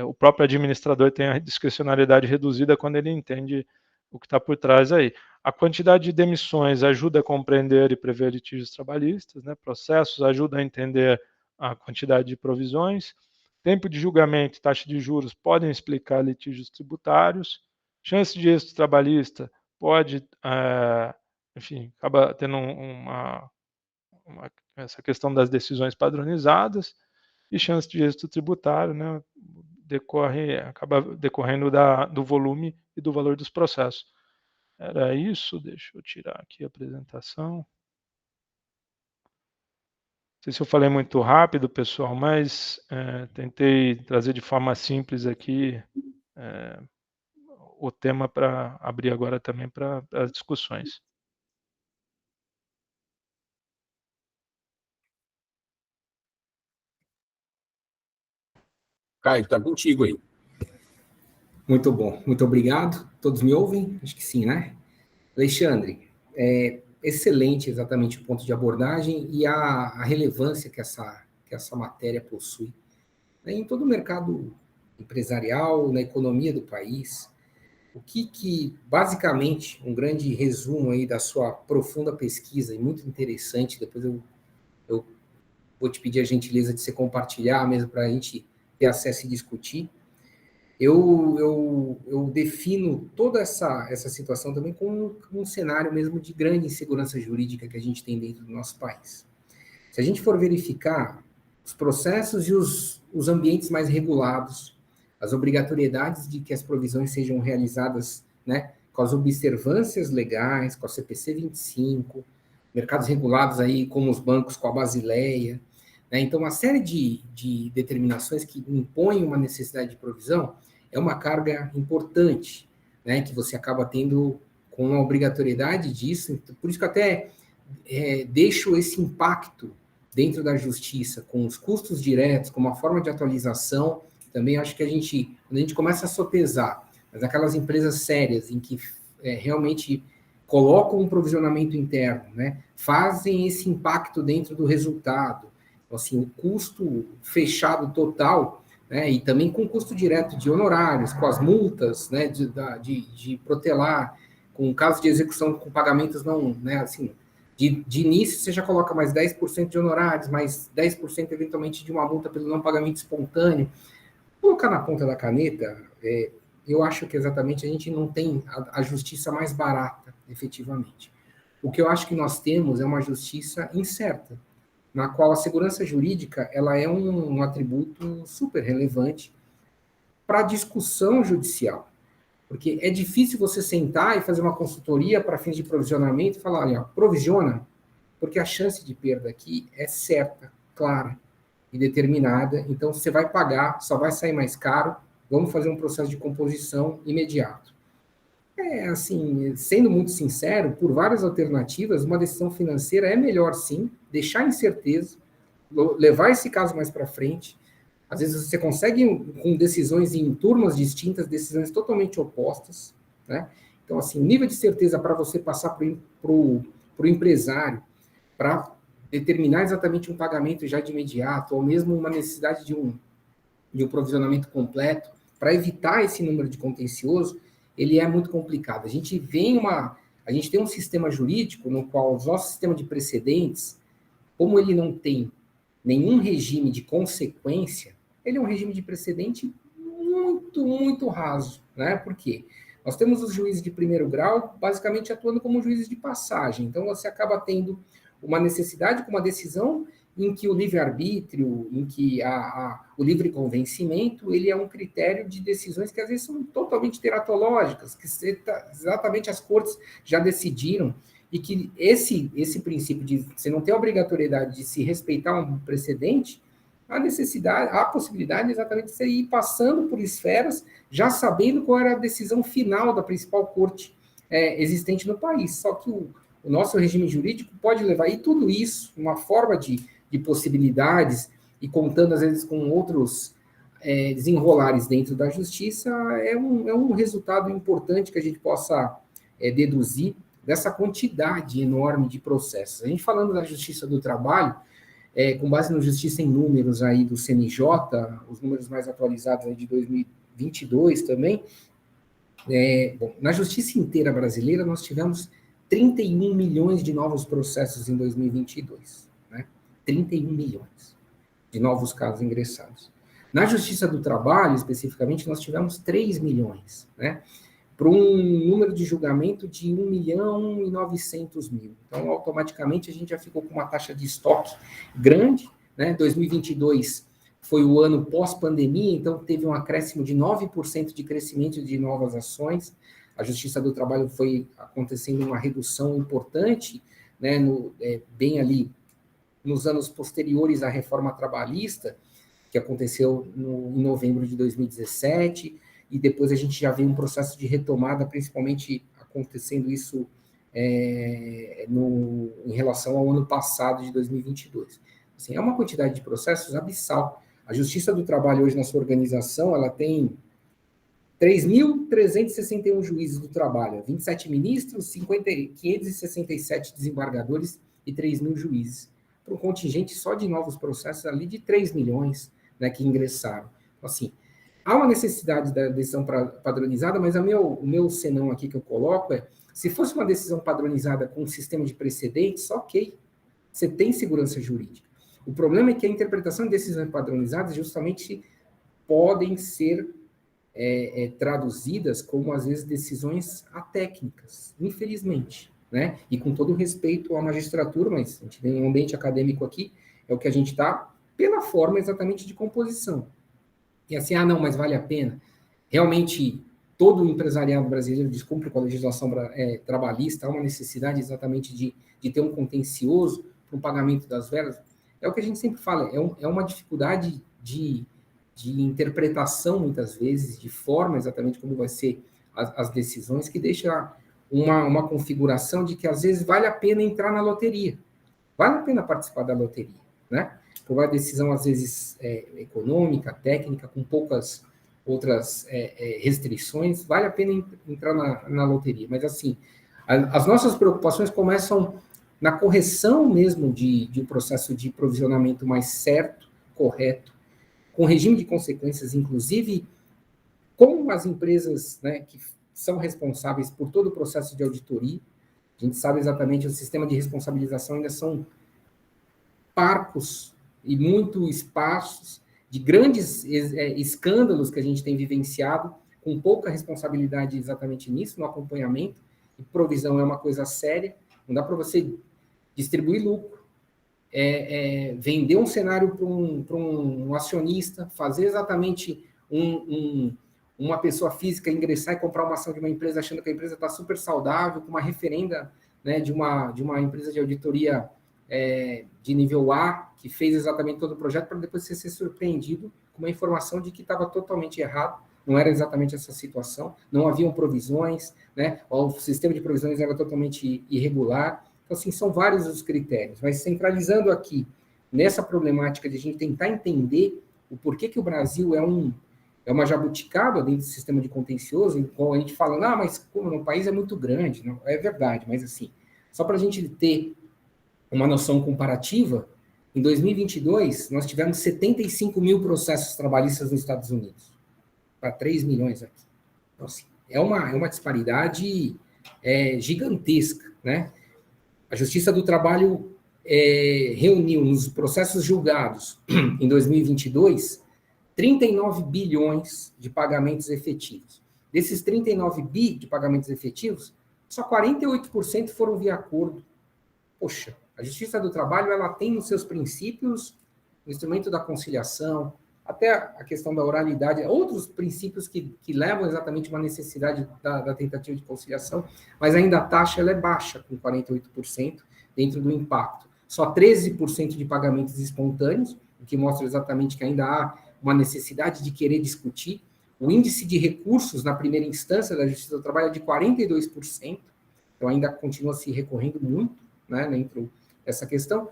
o próprio administrador tem a discricionariedade reduzida quando ele entende o que está por trás aí. A quantidade de demissões ajuda a compreender e prever litígios trabalhistas, né, processos ajuda a entender a quantidade de provisões, tempo de julgamento e taxa de juros podem explicar litígios tributários, chance de êxito trabalhista pode, enfim, acaba tendo essa questão das decisões padronizadas, e chance de êxito tributário, né, acaba decorrendo do volume e do valor dos processos. Era isso, deixa eu tirar aqui a apresentação. Não sei se eu falei muito rápido, pessoal, mas tentei trazer de forma simples aqui o tema para abrir agora também para as discussões. Caio, está contigo aí. Muito bom, muito obrigado. Todos me ouvem? Acho que sim, né? Alexandre, excelente exatamente o ponto de abordagem e a relevância que essa matéria possui, né, em todo o mercado empresarial, na economia do país. O que basicamente, um grande resumo aí da sua profunda pesquisa, e muito interessante, depois eu vou te pedir a gentileza de você compartilhar mesmo para a gente ter acesso e discutir. Eu defino toda essa situação também como um cenário mesmo de grande insegurança jurídica que a gente tem dentro do nosso país. Se a gente for verificar os processos e os ambientes mais regulados, as obrigatoriedades de que as provisões sejam realizadas, né, com as observâncias legais, com a CPC 25, mercados regulados aí como os bancos com a Basileia, né, então uma série de determinações que impõem uma necessidade de provisão é uma carga importante, né, que você acaba tendo com a obrigatoriedade disso, por isso que eu até deixo esse impacto dentro da justiça, com os custos diretos, com uma forma de atualização, também acho que quando a gente começa a sopesar, mas aquelas empresas sérias em que realmente colocam um provisionamento interno, né, fazem esse impacto dentro do resultado, então, assim, o custo fechado total, né, e também com o custo direto de honorários, com as multas, né, de protelar, com o caso de execução com pagamentos não, né, assim, de início você já coloca mais 10% de honorários, mais 10% eventualmente de uma multa pelo não pagamento espontâneo. Colocar na ponta da caneta, eu acho que exatamente a gente não tem a justiça mais barata, efetivamente. O que eu acho que nós temos é uma justiça incerta, na qual a segurança jurídica ela é um atributo super relevante para a discussão judicial. Porque é difícil você sentar e fazer uma consultoria para fins de provisionamento e falar, olha, provisiona, porque a chance de perda aqui é certa, clara e determinada, então você vai pagar, só vai sair mais caro, vamos fazer um processo de composição imediato. Assim, sendo muito sincero, por várias alternativas, uma decisão financeira é melhor sim, deixar incerteza, levar esse caso mais para frente. Às vezes você consegue, com decisões em turmas distintas, decisões totalmente opostas, né? Então, assim, o nível de certeza para você passar para o empresário, para determinar exatamente um pagamento já de imediato, ou mesmo uma necessidade de um provisionamento completo, para evitar esse número de contencioso, ele é muito complicado. A gente tem um sistema jurídico no qual o nosso sistema de precedentes, como ele não tem nenhum regime de consequência, ele é um regime de precedente muito, muito raso, né? Por quê? Nós temos os juízes de primeiro grau basicamente atuando como juízes de passagem, então você acaba tendo uma necessidade com uma decisão em que o livre-arbítrio, em que o livre convencimento, ele é um critério de decisões que às vezes são totalmente teratológicas, que exatamente as cortes já decidiram, e que esse princípio de você não ter a obrigatoriedade de se respeitar um precedente, a possibilidade exatamente de você ir passando por esferas, já sabendo qual era a decisão final da principal corte existente no país. Só que o nosso regime jurídico pode levar, e tudo isso, uma forma de possibilidades, e contando às vezes com outros desenrolares dentro da justiça, é um resultado importante que a gente possa deduzir dessa quantidade enorme de processos. A gente falando da Justiça do Trabalho, com base na Justiça em Números aí do CNJ, os números mais atualizados aí de 2022 também, bom, na Justiça inteira brasileira nós tivemos 31 milhões de novos processos em 2022, né? 31 milhões de novos casos ingressados. Na Justiça do Trabalho, especificamente, nós tivemos 3 milhões, né? Para um número de julgamento de 1.900.000. Então, automaticamente, a gente já ficou com uma taxa de estoque grande, né? 2022 foi o ano pós-pandemia, então teve um acréscimo de 9% de crescimento de novas ações. A Justiça do Trabalho foi acontecendo uma redução importante, né? Bem ali nos anos posteriores à reforma trabalhista, que aconteceu em novembro de 2017, e depois a gente já vê um processo de retomada, principalmente acontecendo isso em relação ao ano passado, de 2022. Assim, é uma quantidade de processos abissal. A Justiça do Trabalho hoje, na sua organização, ela tem 3.361 juízes do trabalho, 27 ministros, 567 desembargadores e 3.000 juízes, para um contingente só de novos processos ali de 3 milhões, né, que ingressaram. Então, assim, há uma necessidade da decisão padronizada, mas o meu senão aqui que eu coloco se fosse uma decisão padronizada com um sistema de precedentes, ok, você tem segurança jurídica. O problema é que a interpretação de decisões padronizadas justamente podem ser traduzidas como, às vezes, decisões atécnicas, infelizmente, né? E com todo o respeito à magistratura, mas a gente tem um ambiente acadêmico aqui, é o que a gente está, pela forma exatamente de composição. E assim, não, mas vale a pena. Realmente, todo o empresariado brasileiro descumpre com a legislação trabalhista, há uma necessidade exatamente de ter um contencioso para o pagamento das verbas. É o que a gente sempre fala, é uma dificuldade de interpretação, muitas vezes, de forma exatamente como vai ser as decisões, que deixa uma configuração de que, às vezes, vale a pena entrar na loteria, vale a pena participar da loteria, né? Por uma decisão, às vezes, econômica, técnica, com poucas outras restrições, vale a pena entrar na loteria. Mas, assim, as nossas preocupações começam na correção mesmo de um processo de provisionamento mais certo, correto, com regime de consequências, inclusive, com as empresas, né, que são responsáveis por todo o processo de auditoria. A gente sabe exatamente, o sistema de responsabilização ainda são parcos e muito esparsos, de grandes escândalos que a gente tem vivenciado, com pouca responsabilidade exatamente nisso, no acompanhamento, e provisão é uma coisa séria, não dá para você distribuir lucro, vender um cenário para um acionista, fazer exatamente uma pessoa física ingressar e comprar uma ação de uma empresa achando que a empresa está super saudável, com uma referenda, né, de uma empresa de auditoria de nível A, que fez exatamente todo o projeto, para depois você ser surpreendido com uma informação de que estava totalmente errado, não era exatamente essa situação, não haviam provisões, né, o sistema de provisões era totalmente irregular. Então, assim, são vários os critérios, mas centralizando aqui nessa problemática de a gente tentar entender o porquê que o Brasil é uma jabuticaba dentro do sistema de contencioso, em qual a gente fala, mas como o país é muito grande, não, é verdade, mas assim, só para a gente ter uma noção comparativa, em 2022, nós tivemos 75 mil processos trabalhistas nos Estados Unidos, para 3 milhões aqui. Então, assim, é uma disparidade gigantesca, né? A Justiça do Trabalho reuniu nos processos julgados em 2022 39 bilhões de pagamentos efetivos. Desses 39 bi de pagamentos efetivos, só 48% foram via acordo. Poxa, A Justiça do Trabalho, ela tem nos seus princípios o instrumento da conciliação, até a questão da oralidade, outros princípios que levam exatamente uma necessidade da tentativa de conciliação, mas ainda a taxa ela é baixa, com 48% dentro do impacto. Só 13% de pagamentos espontâneos, o que mostra exatamente que ainda há uma necessidade de querer discutir. O índice de recursos na primeira instância da Justiça do Trabalho é de 42%, então ainda continua se recorrendo muito, né, dentro dessa questão,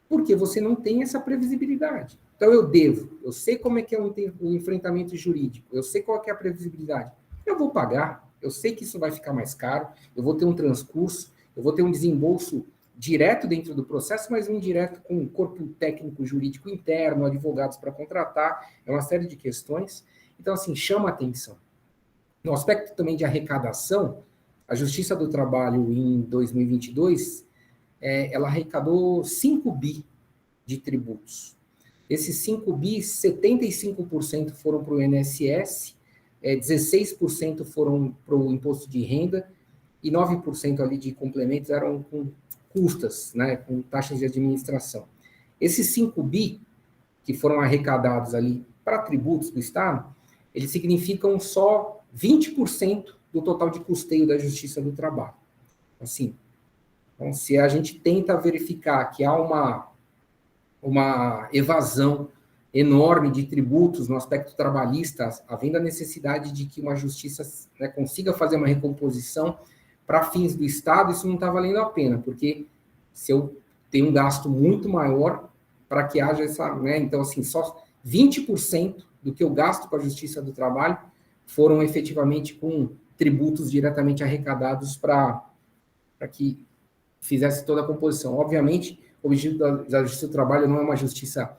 porque você não tem essa previsibilidade. Então, eu sei como é que é o enfrentamento jurídico, eu sei qual que é a previsibilidade, eu vou pagar, eu sei que isso vai ficar mais caro, eu vou ter um transcurso, eu vou ter um desembolso direto dentro do processo, mas um indireto com corpo técnico jurídico interno, advogados para contratar, é uma série de questões. Então, assim, chama a atenção. No aspecto também de arrecadação, a Justiça do Trabalho, em 2022, ela arrecadou 5 bi de tributos. Esses 5 bi, 75% foram para o INSS, 16% foram para o imposto de renda, e 9% ali de complementos eram com custas, né, com taxas de administração. Esses 5 bi que foram arrecadados ali para tributos do Estado, eles significam só 20% do total de custeio da Justiça do Trabalho. Assim, então, se a gente tenta verificar que há uma evasão enorme de tributos no aspecto trabalhista, havendo a necessidade de que uma justiça, né, consiga fazer uma recomposição para fins do Estado, isso não está valendo a pena, porque se eu tenho um gasto muito maior para que haja essa... Né, então, assim, só 20% do que eu gasto com a Justiça do Trabalho foram efetivamente com tributos diretamente arrecadados para que fizesse toda a composição. Obviamente, o objetivo da Justiça do Trabalho não é uma justiça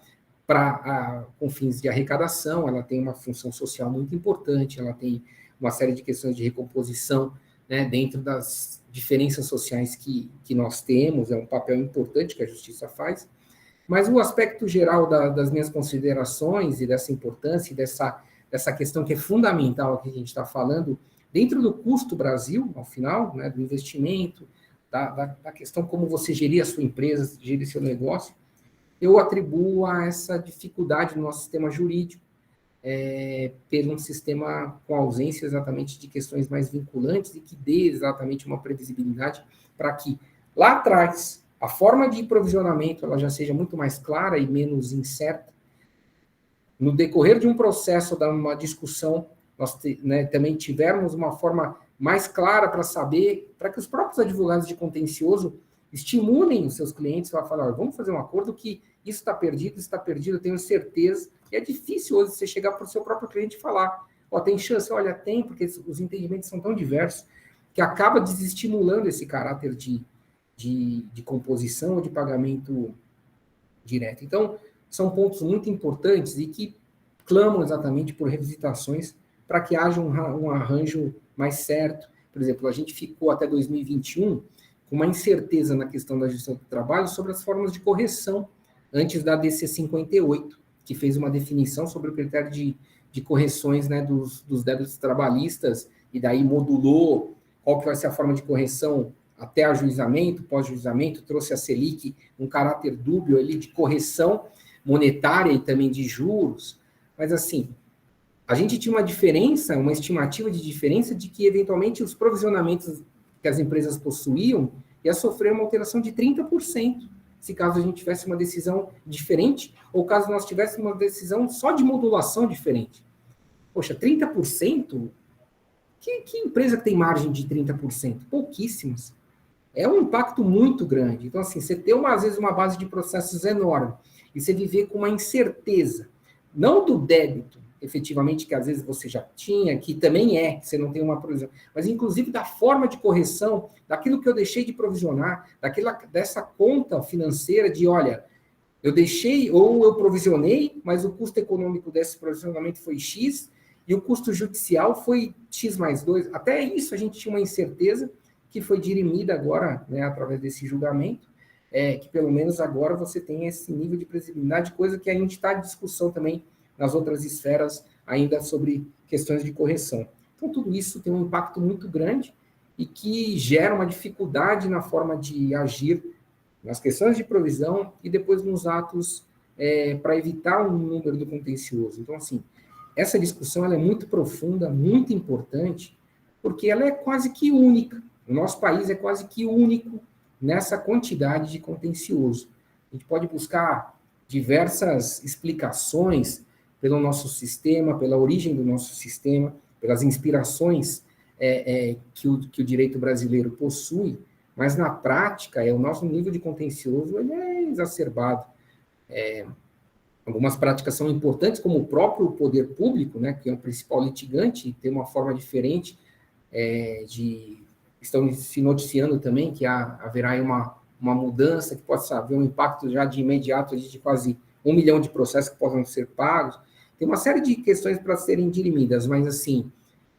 com fins de arrecadação, ela tem uma função social muito importante, ela tem uma série de questões de recomposição, né, dentro das diferenças sociais que nós temos, é um papel importante que a Justiça faz, mas o aspecto geral das minhas considerações e dessa importância, e dessa questão que é fundamental que a gente está falando, dentro do custo Brasil, ao final, né, do investimento, da questão como você gerir a sua empresa, gerir seu negócio, eu atribuo a essa dificuldade no nosso sistema jurídico, ter um sistema com ausência exatamente de questões mais vinculantes e que dê exatamente uma previsibilidade para que, lá atrás, a forma de provisionamento ela já seja muito mais clara e menos incerta. No decorrer de um processo, de uma discussão, nós também tivermos uma forma mais clara para saber, para que os próprios advogados de contencioso estimulem os seus clientes a falar, vamos fazer um acordo que isso está perdido, eu tenho certeza. E é difícil hoje você chegar para o seu próprio cliente e falar, tem chance, olha, tem, porque os entendimentos são tão diversos, que acaba desestimulando esse caráter de composição ou de pagamento direto. Então, são pontos muito importantes e que clamam exatamente por revisitações para que haja um arranjo mais certo. Por exemplo, a gente ficou até 2021 com uma incerteza na questão da Justiça do Trabalho sobre as formas de correção antes da DC 58, que fez uma definição sobre o critério de correções, né, dos débitos trabalhistas, e daí modulou qual que vai ser a forma de correção até ajuizamento, pós-ajuizamento, trouxe a Selic um caráter dúbio ali de correção monetária e também de juros, mas assim, a gente tinha uma diferença, uma estimativa de diferença de que, eventualmente, os provisionamentos que as empresas possuíam ia sofrer uma alteração de 30%, se caso a gente tivesse uma decisão diferente, ou caso nós tivéssemos uma decisão só de modulação diferente. Poxa, 30%? Que empresa que tem margem de 30%? Pouquíssimas. É um impacto muito grande. Então, assim, você ter, às vezes, uma base de processos enorme, e você viver com uma incerteza, não do débito, efetivamente, que às vezes você já tinha, que também você não tem uma provisão, mas inclusive da forma de correção, daquilo que eu deixei de provisionar, dessa conta financeira de, olha, eu deixei, ou eu provisionei, mas o custo econômico desse provisionamento foi X, e o custo judicial foi X mais 2. Até isso a gente tinha uma incerteza que foi dirimida agora, né, através desse julgamento, que pelo menos agora você tem esse nível de previsibilidade, coisa que a gente está em discussão também nas outras esferas, ainda sobre questões de correção. Então, tudo isso tem um impacto muito grande e que gera uma dificuldade na forma de agir nas questões de provisão e depois nos atos para evitar um número do contencioso. Então, assim, essa discussão ela é muito profunda, muito importante, porque ela é quase que única. O nosso país é quase que único nessa quantidade de contencioso. A gente pode buscar diversas explicações pelo nosso sistema, pela origem do nosso sistema, pelas inspirações que o direito brasileiro possui, mas na prática, o nosso nível de contencioso ele é exacerbado. Algumas práticas são importantes, como o próprio poder público, né, que é o principal litigante, tem uma forma diferente estão se noticiando também que haverá aí uma mudança que possa haver um impacto já de imediato de quase 1 milhão de processos que possam ser pagos. Tem uma série de questões para serem dirimidas, mas, assim,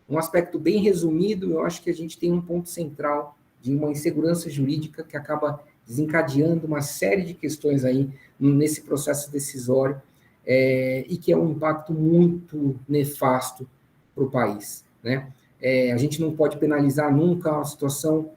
um aspecto bem resumido, eu acho que a gente tem um ponto central de uma insegurança jurídica que acaba desencadeando uma série de questões aí nesse processo decisório e que é um impacto muito nefasto para o país, né? A gente não pode penalizar nunca a situação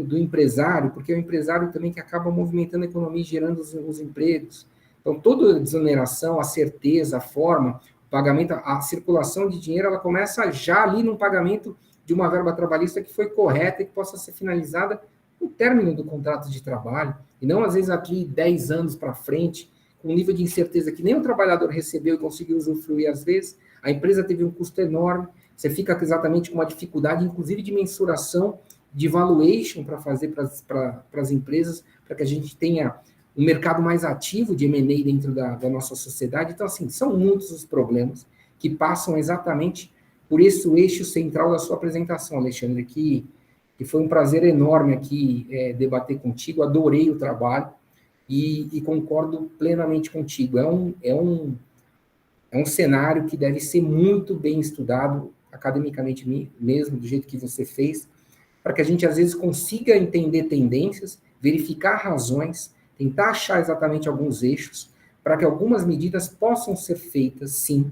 do empresário, porque é o empresário também que acaba movimentando a economia e gerando os empregos. Então, toda a desoneração, a certeza, a forma, o pagamento, a circulação de dinheiro, ela começa já ali no pagamento de uma verba trabalhista que foi correta e que possa ser finalizada no término do contrato de trabalho, e não, às vezes, aqui 10 anos para frente, com um nível de incerteza que nem o trabalhador recebeu e conseguiu usufruir, às vezes, a empresa teve um custo enorme, você fica exatamente com uma dificuldade, inclusive de mensuração, de valuation para fazer para as empresas, para que a gente tenha um mercado mais ativo de M&A dentro da nossa sociedade. Então, assim, são muitos os problemas que passam exatamente por esse eixo central da sua apresentação, Alexandre, que foi um prazer enorme aqui debater contigo, adorei o trabalho e concordo plenamente contigo. É um cenário que deve ser muito bem estudado, academicamente mesmo, do jeito que você fez, para que a gente, às vezes, consiga entender tendências, verificar razões, tentar achar exatamente alguns eixos, para que algumas medidas possam ser feitas, sim.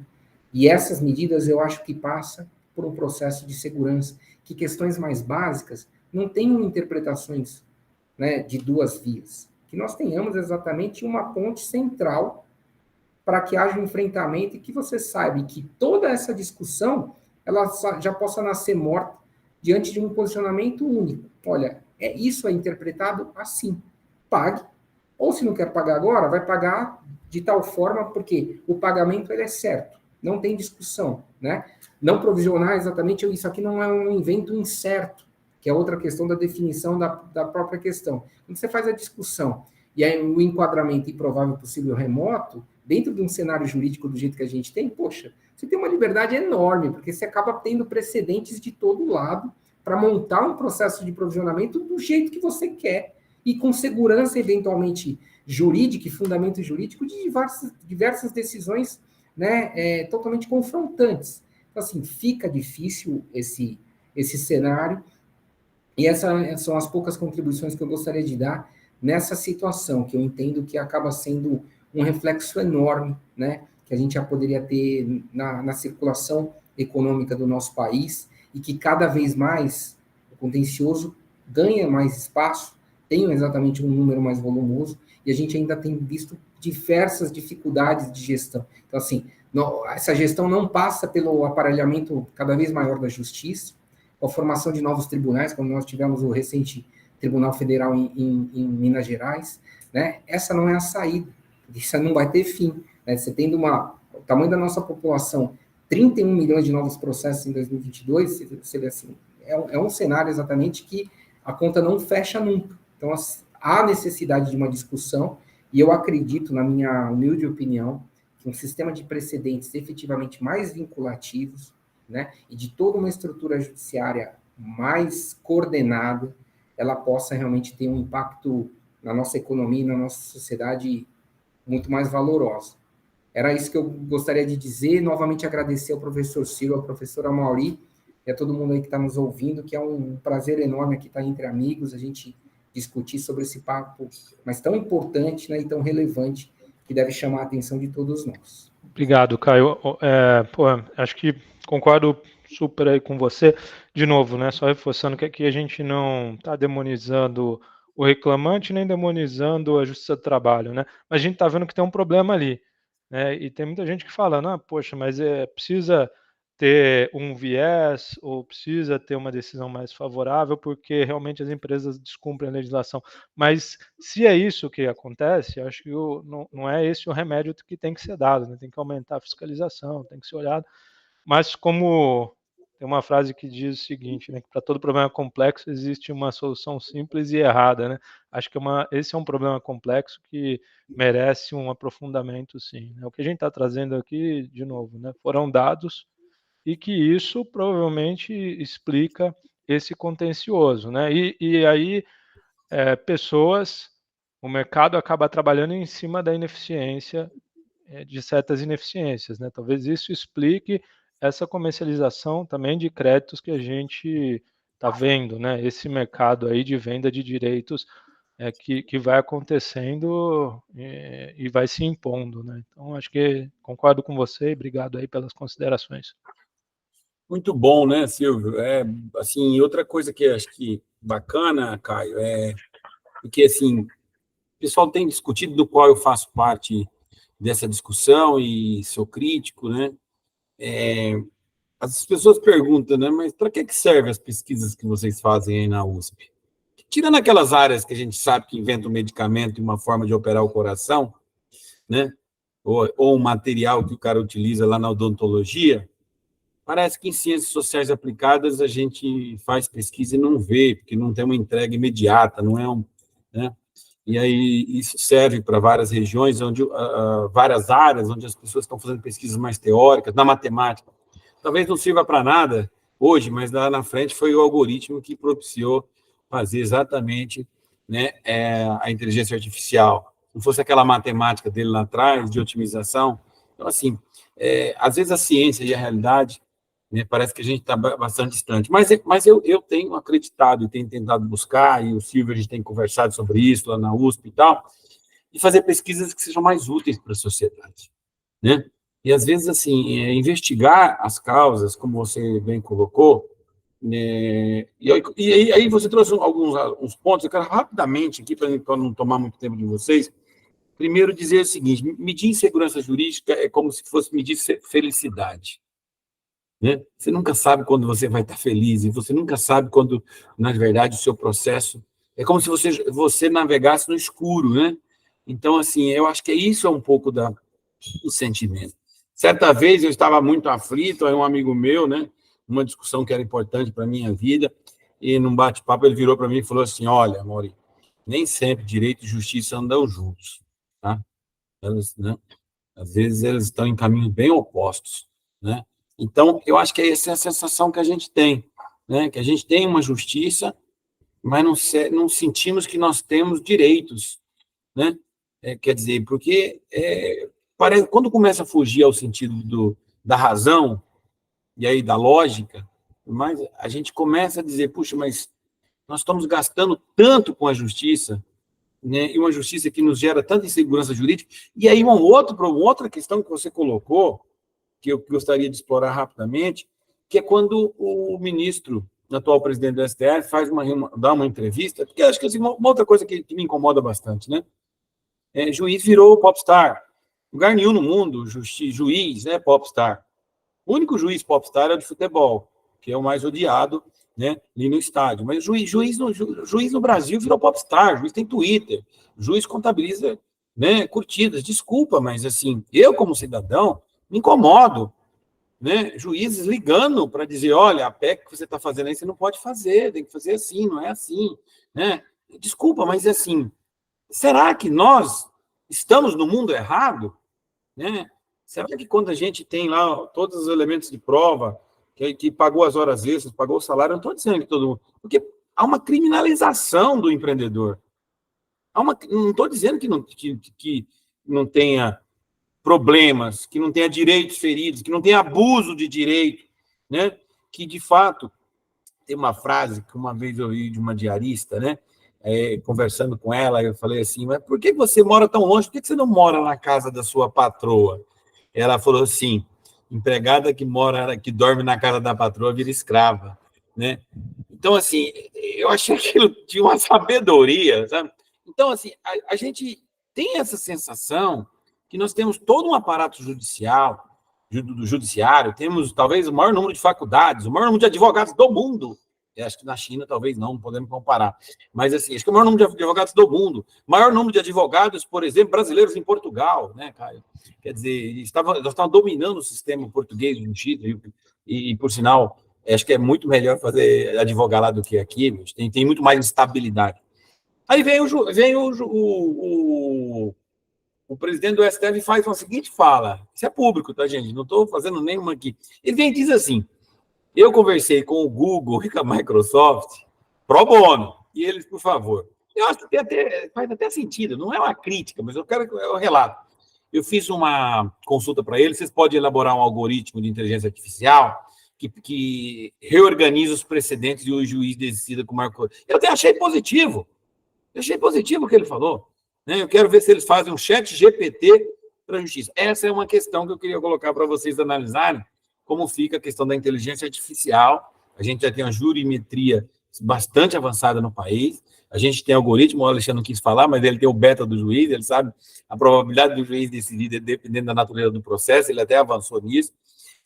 E essas medidas, eu acho que passa por um processo de segurança, que questões mais básicas não tenham interpretações, né, de duas vias. Que nós tenhamos exatamente uma ponte central para que haja um enfrentamento e que você saiba que toda essa discussão ela já possa nascer morta diante de um posicionamento único. Olha, isso é interpretado assim. Pague, ou se não quer pagar agora, vai pagar de tal forma, porque o pagamento ele é certo, não tem discussão, né? Não provisionar exatamente isso aqui não é um evento incerto, que é outra questão da definição da própria questão. Quando você faz a discussão e aí o enquadramento improvável possível remoto, dentro de um cenário jurídico do jeito que a gente tem, poxa, você tem uma liberdade enorme, porque você acaba tendo precedentes de todo lado para montar um processo de provisionamento do jeito que você quer e com segurança, eventualmente, jurídica e fundamento jurídico de diversas decisões, né, totalmente confrontantes. Então, assim, fica difícil esse cenário e essas são as poucas contribuições que eu gostaria de dar nessa situação, que eu entendo que acaba sendo um reflexo enorme, né, que a gente já poderia ter na circulação econômica do nosso país e que cada vez mais o contencioso ganha mais espaço, tem exatamente um número mais volumoso e a gente ainda tem visto diversas dificuldades de gestão. Então, assim, essa gestão não passa pelo aparelhamento cada vez maior da justiça, com a formação de novos tribunais, como nós tivemos o recente Tribunal Federal em Minas Gerais, né? Essa não é a saída, isso não vai ter fim, né? Você tendo o tamanho da nossa população, 31 milhões de novos processos em 2022, você vê assim, é um cenário exatamente que a conta não fecha nunca. Então, há necessidade de uma discussão, e eu acredito, na minha humilde opinião, que um sistema de precedentes efetivamente mais vinculativos, né, e de toda uma estrutura judiciária mais coordenada, ela possa realmente ter um impacto na nossa economia e na nossa sociedade muito mais valorosa. Era isso que eu gostaria de dizer, novamente agradecer ao professor Ciro, ao professor Amaury, e a todo mundo aí que está nos ouvindo, que é um prazer enorme aqui estar entre amigos, a gente discutir sobre esse papo, mas tão importante, né, e tão relevante, que deve chamar a atenção de todos nós. Obrigado, Caio. Acho que concordo super aí com você. De novo, né, só reforçando que aqui a gente não está demonizando o reclamante, nem demonizando a Justiça do Trabalho, né? Mas a gente está vendo que tem um problema ali, né? E tem muita gente que fala, não, poxa, mas precisa ter um viés ou precisa ter uma decisão mais favorável porque realmente as empresas descumprem a legislação. Mas se é isso que acontece, acho que não é esse o remédio que tem que ser dado, né? Tem que aumentar a fiscalização, tem que ser olhado. Mas como tem uma frase que diz o seguinte, né, que para todo problema complexo existe uma solução simples e errada, né? Acho que esse é um problema complexo que merece um aprofundamento, sim, né? O que a gente está trazendo aqui, de novo, né, foram dados e que isso provavelmente explica esse contencioso, né? E aí o mercado acaba trabalhando em cima da ineficiência, de certas ineficiências, né? Talvez isso explique essa comercialização também de créditos que a gente está vendo, né? Esse mercado aí de venda de direitos que vai acontecendo e vai se impondo, né? Então, acho que concordo com você e obrigado aí pelas considerações. Muito bom, né, Silvio? Assim, outra coisa que eu acho que bacana, Caio, porque, assim, o pessoal tem discutido, do qual eu faço parte dessa discussão e sou crítico, né? As pessoas perguntam, né, mas para que servem as pesquisas que vocês fazem aí na USP? Tirando aquelas áreas que a gente sabe que inventa um medicamento e uma forma de operar o coração, né? Ou um material que o cara utiliza lá na odontologia, parece que em ciências sociais aplicadas a gente faz pesquisa e não vê, porque não tem uma entrega imediata, não é né? E aí isso serve para várias regiões, várias áreas onde as pessoas estão fazendo pesquisas mais teóricas, na matemática. Talvez não sirva para nada hoje, mas lá na frente foi o algoritmo que propiciou fazer exatamente, né, a inteligência artificial. Se não fosse aquela matemática dele lá atrás, de otimização. Então, assim, às vezes a ciência e a realidade, né, parece que a gente está bastante distante. Mas eu tenho acreditado e tenho tentado buscar, e o Silvio, a gente tem conversado sobre isso lá na USP e tal, e fazer pesquisas que sejam mais úteis para a sociedade, né? E, às vezes, assim, investigar as causas, como você bem colocou, né? E aí você trouxe alguns pontos, eu quero rapidamente aqui, para não tomar muito tempo de vocês. Primeiro, dizer o seguinte: medir insegurança jurídica é como se fosse medir felicidade, né? Você nunca sabe quando você vai estar feliz, e você nunca sabe quando, na verdade, o seu processo... É como se você navegasse no escuro, né? Então, assim, eu acho que isso é um pouco do sentimento. Certa vez eu estava muito aflito, aí um amigo meu, né, uma discussão que era importante para a minha vida, e num bate-papo ele virou para mim e falou assim: olha, Mauri, nem sempre direito e justiça andam juntos, tá? Né, às vezes eles estão em caminhos bem opostos, né? Então, eu acho que essa é a sensação que a gente tem, né? Que a gente tem uma justiça, mas não sentimos que nós temos direitos, né? Quer dizer, porque parece, quando começa a fugir ao sentido da razão e aí da lógica, mas a gente começa a dizer: puxa, mas nós estamos gastando tanto com a justiça, né? E uma justiça que nos gera tanta insegurança jurídica. E aí uma outra questão que você colocou, que eu gostaria de explorar rapidamente, que é quando o ministro, o atual presidente do STF, dá uma entrevista, porque acho que assim, uma outra coisa que me incomoda bastante, né? Juiz virou popstar. Lugar nenhum no mundo, juiz é popstar. O único juiz popstar é o de futebol, que é o mais odiado, né, ali no estádio. Mas juiz no Brasil virou popstar, juiz tem Twitter, juiz contabiliza, né, curtidas. Desculpa, mas assim, eu como cidadão me incomodo, né, juízes ligando para dizer: olha, a PEC que você está fazendo aí você não pode fazer, tem que fazer assim, não é assim, né? Desculpa, mas assim, será que nós estamos no mundo errado, né? Será que quando a gente tem lá todos os elementos de prova, que pagou as horas extras, pagou o salário, eu não estou dizendo que todo mundo... Porque há uma criminalização do empreendedor. Não estou dizendo que não tenha problemas, que não tenha direitos feridos, que não tenha abuso de direito, né? Que, de fato, tem uma frase que uma vez eu ouvi de uma diarista, né? Conversando com ela, eu falei assim: mas por que você mora tão longe? Por que você não mora na casa da sua patroa? Ela falou assim: empregada que dorme na casa da patroa vira escrava, né? Então, assim, eu achei aquilo de uma sabedoria, sabe? Então, assim, a gente tem essa sensação que nós temos todo um aparato judicial, do judiciário, temos talvez o maior número de faculdades, o maior número de advogados do mundo. Eu acho que na China talvez não podemos comparar. Mas, assim, acho que é o maior número de advogados do mundo. Maior número de advogados, por exemplo, brasileiros em Portugal, né, Caio? Quer dizer, nós estávamos dominando o sistema português de justiça e, por sinal, acho que é muito melhor fazer advogar lá do que aqui, tem muito mais estabilidade. Aí vem o presidente do STF e faz uma seguinte fala, isso é público, tá, gente? Não estou fazendo nenhuma aqui. Ele vem e diz assim, eu conversei com o Google e com a Microsoft pro bono, e eles, por favor. Eu acho que faz até sentido, não é uma crítica, mas eu quero que eu relato. Eu fiz uma consulta para eles, vocês podem elaborar um algoritmo de inteligência artificial que reorganiza os precedentes e o juiz decida com o Marco. Eu até achei positivo. Eu achei positivo o que ele falou. Né? Eu quero ver se eles fazem um chat GPT para a justiça. Essa é uma questão que eu queria colocar para vocês analisarem, como fica a questão da inteligência artificial. A gente já tem uma jurimetria bastante avançada no país. A gente tem algoritmo, o Alexandre não quis falar, mas ele tem o beta do juiz, ele sabe a probabilidade do juiz decidir dependendo da natureza do processo, ele até avançou nisso.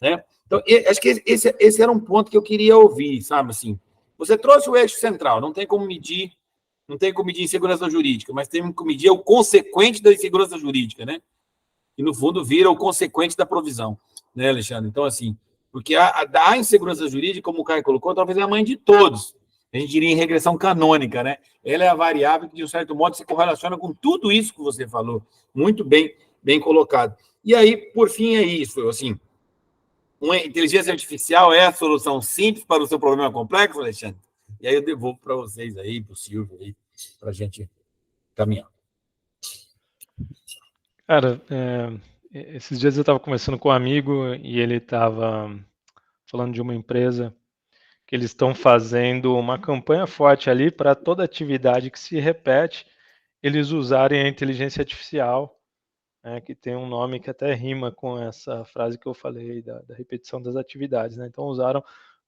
Né? Então, acho que esse era um ponto que eu queria ouvir, sabe, assim, você trouxe o eixo central, não tem como medir insegurança jurídica, mas tem como medir o consequente da insegurança jurídica, né? E, no fundo, vira o consequente da provisão, né, Alexandre? Então, assim, porque a insegurança jurídica, como o Caio colocou, talvez é a mãe de todos. A gente diria em regressão canônica, né? Ela é a variável que, de um certo modo, se correlaciona com tudo isso que você falou. Muito bem colocado. E aí, por fim, é isso, assim, uma inteligência artificial é a solução simples para o seu problema complexo, Alexandre? E aí eu devolvo para vocês aí, para o Silvio aí, para a gente caminhar. Cara, esses dias eu estava conversando com um amigo e ele estava falando de uma empresa que eles estão fazendo uma campanha forte ali para toda atividade que se repete, eles usarem a inteligência artificial, né, que tem um nome que até rima com essa frase que eu falei da repetição das atividades, né? Então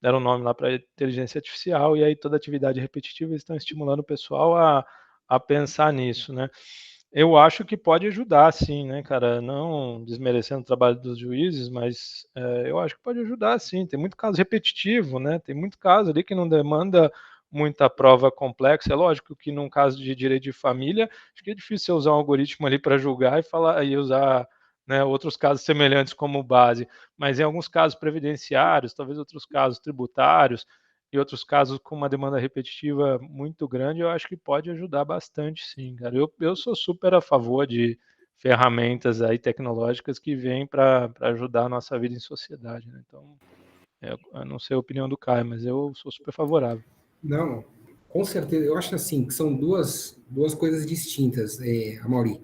deram um nome lá para inteligência artificial e aí toda atividade repetitiva eles estão estimulando o pessoal a pensar nisso, né? Eu acho que pode ajudar, sim, né, cara? Não desmerecendo o trabalho dos juízes, mas eu acho que pode ajudar, sim. Tem muito caso repetitivo, né? Tem muito caso ali que não demanda muita prova complexa. É lógico que num caso de direito de família, acho que é difícil você usar um algoritmo ali para julgar e usar, né, outros casos semelhantes como base. Mas em alguns casos previdenciários, talvez outros casos tributários, e outros casos com uma demanda repetitiva muito grande, eu acho que pode ajudar bastante, sim, cara. Eu sou super a favor de ferramentas aí tecnológicas que vêm para ajudar a nossa vida em sociedade, né? Então, eu não sei a opinião do Caio, mas eu sou super favorável. Não, com certeza. Eu acho assim que são duas coisas distintas, Amaury.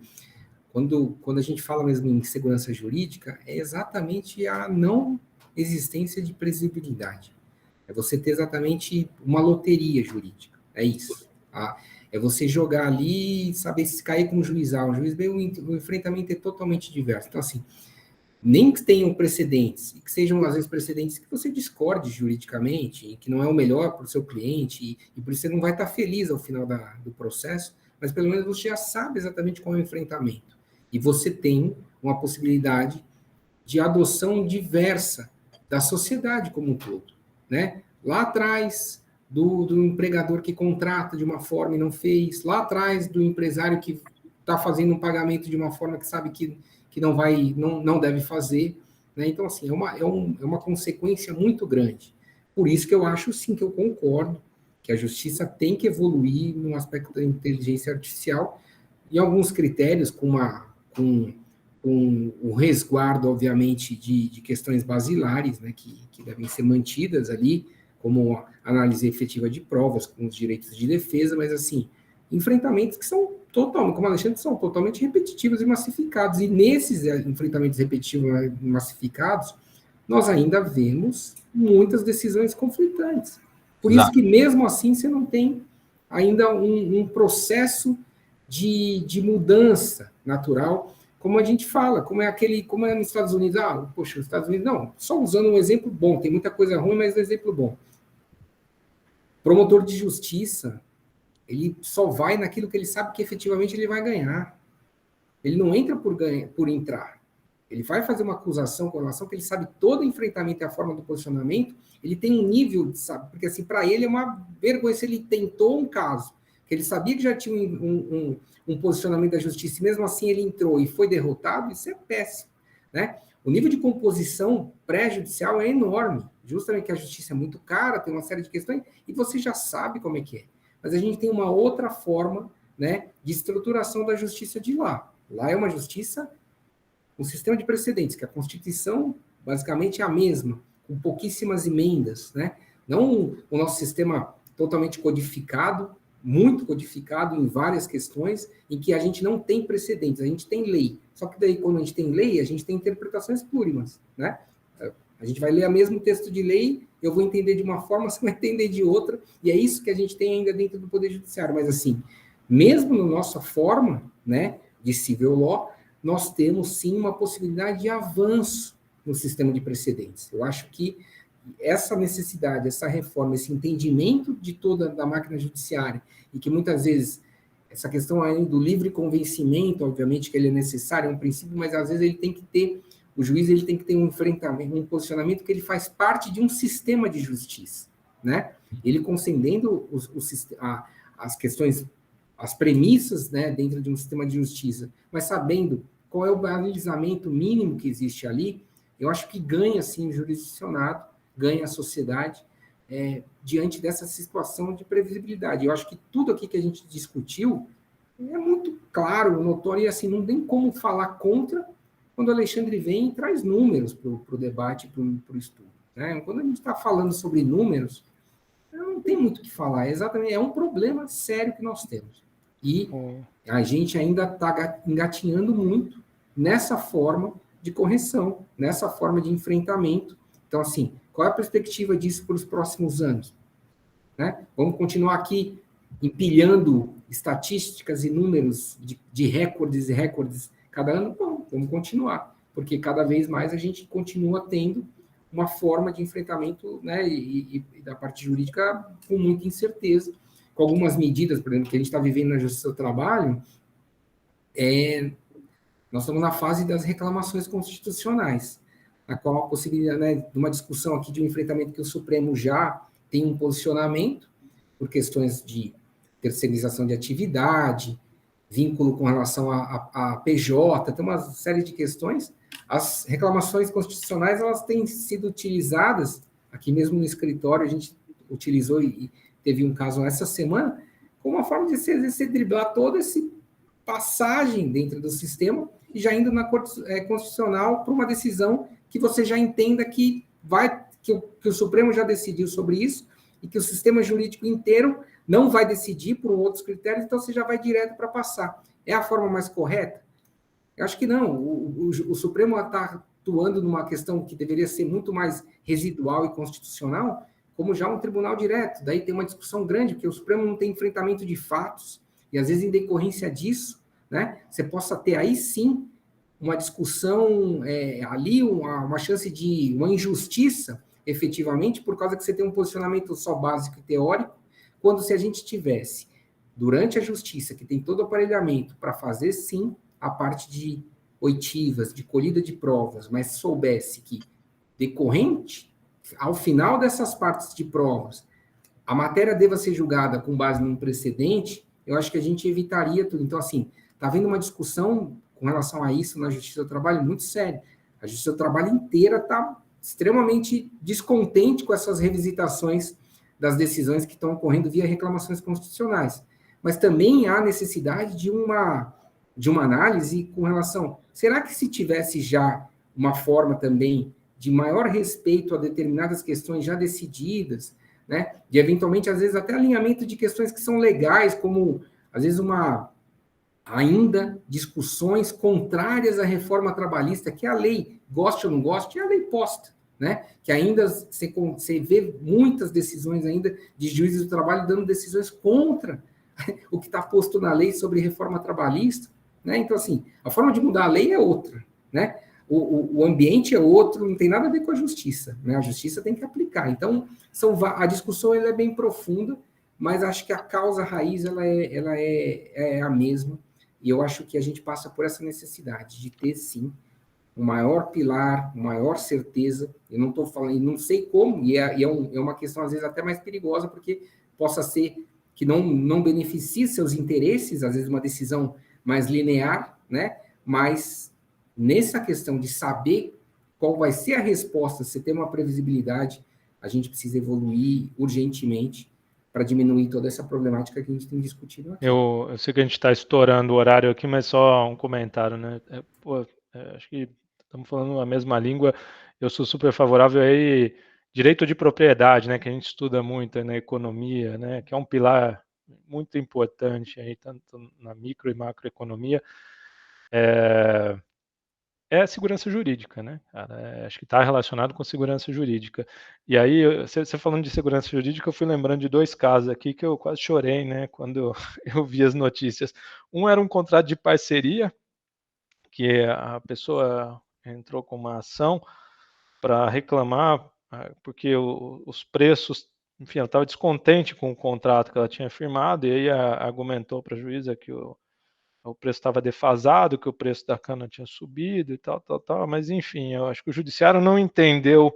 Quando a gente fala mesmo em segurança jurídica, é exatamente a não existência de previsibilidade. É você ter exatamente uma loteria jurídica. É isso. Tá? É você jogar ali e saber se cair com o juiz A. O juiz B, o enfrentamento é totalmente diverso. Então, assim, nem que tenham precedentes, e que sejam, às vezes, precedentes que você discorde juridicamente, e que não é o melhor para o seu cliente, e por isso você não vai estar feliz ao final do processo, mas pelo menos você já sabe exatamente qual é o enfrentamento. E você tem uma possibilidade de adoção diversa da sociedade como um todo. Né? Lá atrás, do empregador que contrata de uma forma e não fez, lá atrás do empresário que está fazendo um pagamento de uma forma que sabe que não deve fazer. Né? Então, assim, é uma consequência muito grande. Por isso que eu acho, sim, que eu concordo que a justiça tem que evoluir no aspecto da inteligência artificial e alguns critérios com o resguardo, obviamente, de questões basilares, né, que devem ser mantidas ali, como análise efetiva de provas, com os direitos de defesa, mas, assim, enfrentamentos que são totalmente, como a Alexandre, são totalmente repetitivos e massificados. E nesses enfrentamentos repetitivos e massificados, nós ainda vemos muitas decisões conflitantes. Por isso que, mesmo assim, você não tem ainda um processo de mudança natural, como a gente fala, como é nos Estados Unidos. Poxa, os Estados Unidos, não, só usando um exemplo bom, tem muita coisa ruim, mas um exemplo bom. Promotor de justiça, ele só vai naquilo que ele sabe que efetivamente ele vai ganhar. Ele não entra por entrar. Ele vai fazer uma acusação com relação que ele sabe todo o enfrentamento e a forma do posicionamento, ele tem um nível de saber, porque assim, para ele é uma vergonha se ele tentou um caso, que ele sabia que já tinha um posicionamento da justiça, e mesmo assim ele entrou e foi derrotado, isso é péssimo, né? O nível de composição pré-judicial é enorme, justamente que a justiça é muito cara, tem uma série de questões, e você já sabe como é que é. Mas a gente tem uma outra forma, né, de estruturação da justiça de lá. Lá é uma justiça, um sistema de precedentes, que a Constituição basicamente é a mesma, com pouquíssimas emendas, né? Não o nosso sistema totalmente codificado, muito codificado em várias questões, em que a gente não tem precedentes, a gente tem lei. Só que daí, quando a gente tem lei, a gente tem interpretações plurimas, né? A gente vai ler o mesmo texto de lei, eu vou entender de uma forma, você vai entender de outra, e é isso que a gente tem ainda dentro do Poder Judiciário. Mas, assim, mesmo na nossa forma, né, de civil law, nós temos, sim, uma possibilidade de avanço no sistema de precedentes. Eu acho que essa necessidade, essa reforma, esse entendimento de toda a máquina judiciária, e que muitas vezes essa questão aí do livre convencimento, obviamente que ele é necessário, é um princípio, mas às vezes ele tem que ter, o juiz ele tem que ter um enfrentamento, um posicionamento que ele faz parte de um sistema de justiça, né? Ele concedendo as questões, as premissas, né, dentro de um sistema de justiça, mas sabendo qual é o balizamento mínimo que existe ali, eu acho que ganha, sim, o jurisdicionado, ganha a sociedade, diante dessa situação de previsibilidade. Eu acho que tudo aqui que a gente discutiu é muito claro, notório, e assim, não tem como falar contra quando o Alexandre vem e traz números para o debate, para o estudo, né? Quando a gente está falando sobre números, não tem muito o que falar, exatamente, é um problema sério que nós temos. E a gente ainda está engatinhando muito nessa forma de correção, nessa forma de enfrentamento. Então, assim, qual é a perspectiva disso para os próximos anos? Né? Vamos continuar aqui empilhando estatísticas e números de recordes e recordes cada ano? Bom, vamos continuar, porque cada vez mais a gente continua tendo uma forma de enfrentamento, né, e da parte jurídica com muita incerteza, com algumas medidas, por exemplo, que a gente está vivendo na Justiça do Trabalho, nós estamos na fase das reclamações constitucionais, na qual a possibilidade, né, de uma discussão aqui de um enfrentamento que o Supremo já tem um posicionamento por questões de terceirização de atividade, vínculo com relação a PJ, tem uma série de questões. As reclamações constitucionais, elas têm sido utilizadas, aqui mesmo no escritório, a gente utilizou e teve um caso essa semana, como uma forma de se driblar toda essa passagem dentro do sistema e já indo na Corte Constitucional para uma decisão que você já entenda que o Supremo já decidiu sobre isso e que o sistema jurídico inteiro não vai decidir por outros critérios, então você já vai direto para passar. É a forma mais correta? Eu acho que não. O Supremo está atuando numa questão que deveria ser muito mais residual e constitucional, como já um tribunal direto. Daí tem uma discussão grande, porque o Supremo não tem enfrentamento de fatos, e às vezes em decorrência disso, né, você possa ter aí sim uma discussão ali, uma chance de uma injustiça, efetivamente, por causa que você tem um posicionamento só básico e teórico, quando se a gente tivesse, durante a justiça, que tem todo o aparelhamento para fazer, sim, a parte de oitivas, de colhida de provas, mas soubesse que, decorrente, ao final dessas partes de provas, a matéria deva ser julgada com base num precedente, eu acho que a gente evitaria tudo. Então, assim, está havendo uma discussão com relação a isso na Justiça do Trabalho muito séria. A Justiça do Trabalho inteira está extremamente descontente com essas revisitações das decisões que estão ocorrendo via reclamações constitucionais. Mas também há necessidade de uma análise com relação... Será que se tivesse já uma forma também de maior respeito a determinadas questões já decididas, né, de eventualmente, às vezes, até alinhamento de questões que são legais, como, às vezes, ainda discussões contrárias à reforma trabalhista, que a lei, goste ou não goste, é a lei posta, né? Que ainda você vê muitas decisões ainda de juízes do trabalho dando decisões contra o que está posto na lei sobre reforma trabalhista, né? Então, assim, a forma de mudar a lei é outra, né? o ambiente é outro, não tem nada a ver com a justiça, né? A justiça tem que aplicar. Então, a discussão ela é bem profunda, mas acho que a causa raiz ela é a mesma, e eu acho que a gente passa por essa necessidade de ter, sim, um maior pilar, uma maior certeza. Eu não estou falando, não sei como, e é uma questão, às vezes, até mais perigosa, porque possa ser que não beneficie seus interesses, às vezes uma decisão mais linear, né? Mas nessa questão de saber qual vai ser a resposta, se ter uma previsibilidade, a gente precisa evoluir urgentemente para diminuir toda essa problemática que a gente tem discutido aqui. Eu sei que a gente está estourando o horário aqui, mas só um comentário, né? Acho que estamos falando a mesma língua. Eu sou super favorável aí direito de propriedade, né? Que a gente estuda muito na economia, né? Que é um pilar muito importante aí, tanto na micro e macroeconomia. É a segurança jurídica, né, cara? Acho que está relacionado com segurança jurídica. E aí, você falando de segurança jurídica, eu fui lembrando de 2 casos aqui que eu quase chorei, né, quando eu vi as notícias. Um era um contrato de parceria, que a pessoa entrou com uma ação para reclamar, porque os preços, enfim, ela estava descontente com o contrato que ela tinha firmado, e aí argumentou para a juíza que o preço estava defasado, que o preço da cana tinha subido e tal, mas enfim, eu acho que o judiciário não entendeu,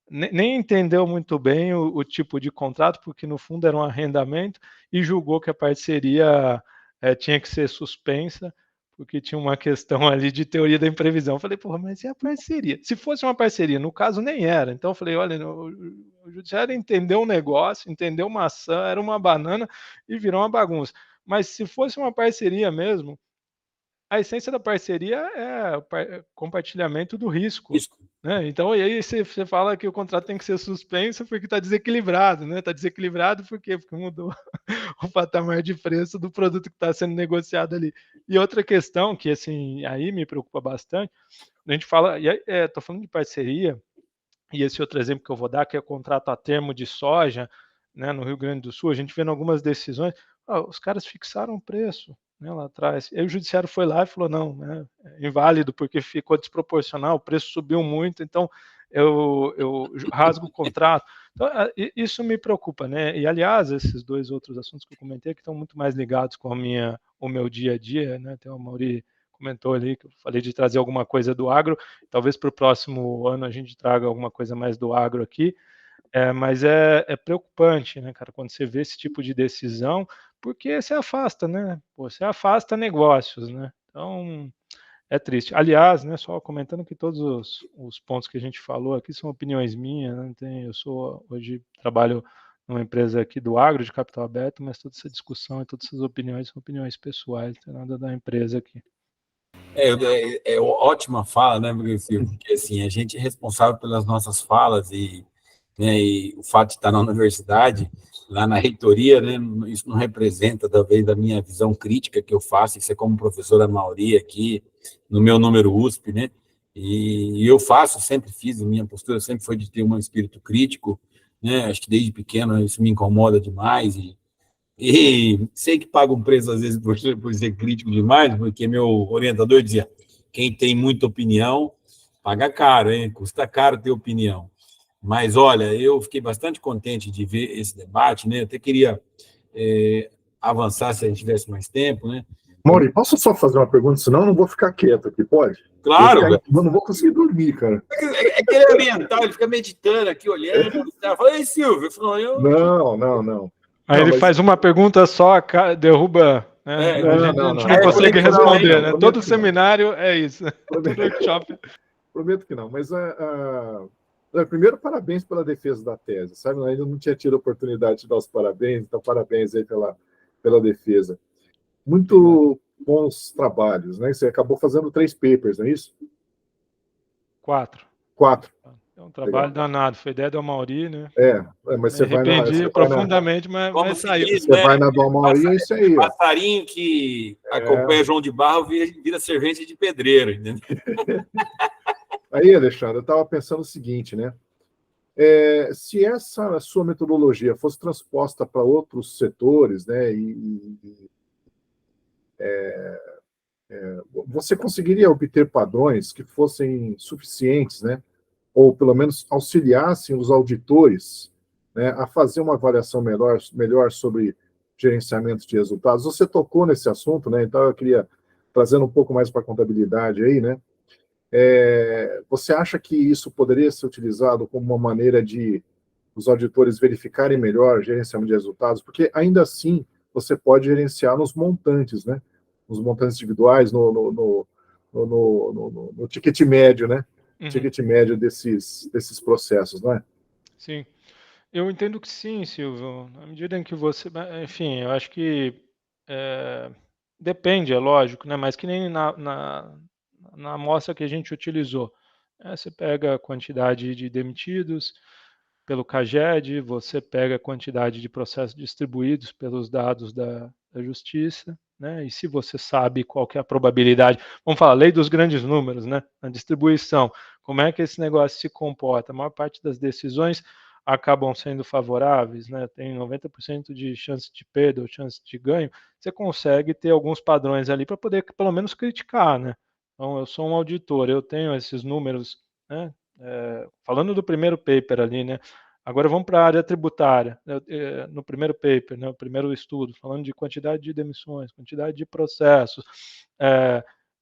nem entendeu muito bem o tipo de contrato, porque no fundo era um arrendamento, e julgou que a parceria tinha que ser suspensa, porque tinha uma questão ali de teoria da imprevisão. Eu falei, porra, mas e a parceria? Se fosse uma parceria, no caso nem era. Então eu falei, olha, o judiciário entendeu o negócio, entendeu uma maçã, era uma banana e virou uma bagunça. Mas se fosse uma parceria mesmo, a essência da parceria é o compartilhamento do risco. Isso. Né? Então, e aí você fala que o contrato tem que ser suspenso porque está desequilibrado, né? Está desequilibrado por quê? Porque mudou o patamar de preço do produto que está sendo negociado ali. E outra questão que, assim, aí me preocupa bastante, a gente fala, estou falando de parceria, e esse outro exemplo que eu vou dar, que é o contrato a termo de soja, né, no Rio Grande do Sul, a gente vê em algumas decisões, os caras fixaram o preço, né, lá atrás. E aí o judiciário foi lá e falou, não, né, é inválido, porque ficou desproporcional, o preço subiu muito, então eu rasgo o contrato. Então, isso me preocupa, né? E, aliás, esses 2 outros assuntos que eu comentei, que estão muito mais ligados com o meu dia a dia, né? Tem o Mauri comentou ali, que eu falei de trazer alguma coisa do agro, talvez para o próximo ano a gente traga alguma coisa mais do agro aqui, mas é preocupante, né, cara, quando você vê esse tipo de decisão, porque você afasta, né? Pô, você afasta negócios, né? Então, é triste. Aliás, né, só comentando que todos os pontos que a gente falou aqui são opiniões minhas, né? Hoje trabalho numa empresa aqui do agro, de capital aberto, mas toda essa discussão e todas essas opiniões são opiniões pessoais, não tem nada da empresa aqui. É ótima fala, né, Silvio? Porque assim, a gente é responsável pelas nossas falas né, e o fato de estar na universidade, lá na reitoria, né, isso não representa, talvez, da minha visão crítica que eu faço, isso é como professora Mauri aqui, no meu número USP, né, e eu sempre fiz, minha postura sempre foi de ter um espírito crítico, né, acho que desde pequeno isso me incomoda demais, e sei que pago um preço, às vezes, por ser crítico demais, porque meu orientador dizia, quem tem muita opinião, paga caro, hein? Custa caro ter opinião. Mas, olha, eu fiquei bastante contente de ver esse debate, né? Eu até queria avançar se a gente tivesse mais tempo, né? Mauri, posso só fazer uma pergunta? Senão eu não vou ficar quieto aqui, pode? Claro. Eu não vou conseguir dormir, cara. É que ele é oriental, ele fica meditando aqui, olhando. Fala, ei, Silvio. Não. Aí ele faz uma pergunta só, derruba. Né? A gente não consegue responder, né? Todo seminário é isso. Todo workshop. Prometo que não, mas primeiro, parabéns pela defesa da tese, sabe? Eu ainda não tinha tido a oportunidade de dar os parabéns, então parabéns aí pela defesa. Muito bons trabalhos, né? Você acabou fazendo 3 papers, não é isso? 4. 4. É um trabalho danado, foi ideia do Mauri, né? Mas você vai na... Arrependi profundamente, mas saiu. Você vai na do Mauri, é isso aí. Passarinho que acompanha João de Barro vira servente de pedreiro, entendeu? Aí, Alexandre, eu estava pensando o seguinte, né? Se essa sua metodologia fosse transposta para outros setores, né, você conseguiria obter padrões que fossem suficientes, né? Ou pelo menos auxiliassem os auditores, né, a fazer uma avaliação melhor sobre gerenciamento de resultados? Você tocou nesse assunto, né? Então eu queria trazendo um pouco mais para a contabilidade aí, né? Você acha que isso poderia ser utilizado como uma maneira de os auditores verificarem melhor o gerenciamento de resultados? Porque ainda assim você pode gerenciar nos montantes, né? Nos montantes individuais, no ticket médio, né? Ticket médio desses processos, não é? Sim. Eu entendo que sim, Silvio. Na medida em que você. Enfim, eu acho que depende, é lógico, né? Mas que nem na amostra que a gente utilizou. Você pega a quantidade de demitidos pelo CAGED, você pega a quantidade de processos distribuídos pelos dados da Justiça, né? E se você sabe qual que é a probabilidade, vamos falar, lei dos grandes números, né? A distribuição, como é que esse negócio se comporta? A maior parte das decisões acabam sendo favoráveis, né? Tem 90% de chance de perda ou chance de ganho. Você consegue ter alguns padrões ali para poder pelo menos criticar, né? Então, eu sou um auditor, eu tenho esses números, né? Falando do primeiro paper ali, né? Agora vamos para a área tributária. No primeiro paper, né? O primeiro estudo, falando de quantidade de demissões, quantidade de processos,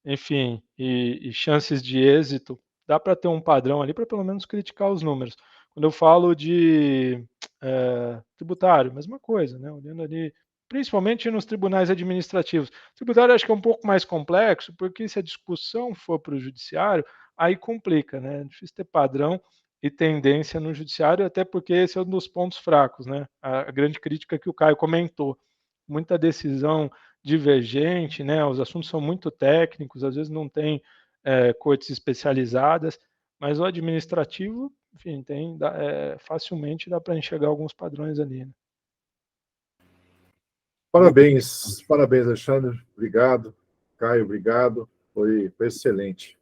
enfim, e chances de êxito, dá para ter um padrão ali para pelo menos criticar os números. Quando eu falo de tributário, mesma coisa, né? Olhando ali, principalmente nos tribunais administrativos. Tributário acho que é um pouco mais complexo, porque se a discussão for para o judiciário, aí complica, né? É difícil ter padrão e tendência no judiciário, até porque esse é um dos pontos fracos, né? A grande crítica que o Caio comentou. Muita decisão divergente, né? Os assuntos são muito técnicos, às vezes não tem cortes especializadas, mas o administrativo, enfim, facilmente dá para enxergar alguns padrões ali. Né? Parabéns, Alexandre. Obrigado. Caio, obrigado. Foi excelente.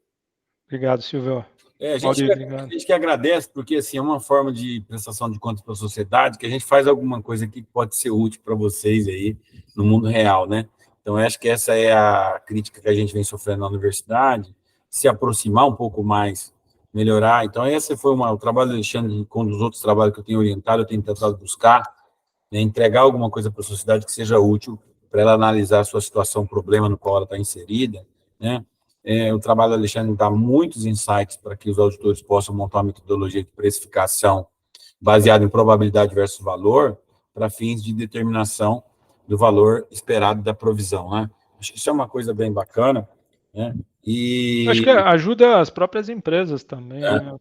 Obrigado, Silvio. A gente que agradece, porque assim, é uma forma de prestação de contas para a sociedade, que a gente faz alguma coisa que pode ser útil para vocês aí no mundo real, né? Então, eu acho que essa é a crítica que a gente vem sofrendo na universidade, se aproximar um pouco mais, melhorar. Então, esse foi o trabalho do Alexandre, com os outros trabalhos que eu tenho orientado, eu tenho tentado buscar, né, entregar alguma coisa para a sociedade que seja útil para ela analisar a sua situação, problema no qual ela está inserida, né? O trabalho do Alexandre dá muitos insights para que os auditores possam montar uma metodologia de precificação baseada em probabilidade versus valor para fins de determinação do valor esperado da provisão, né? Acho que isso é uma coisa bem bacana, né? E acho que ajuda as próprias empresas também, né?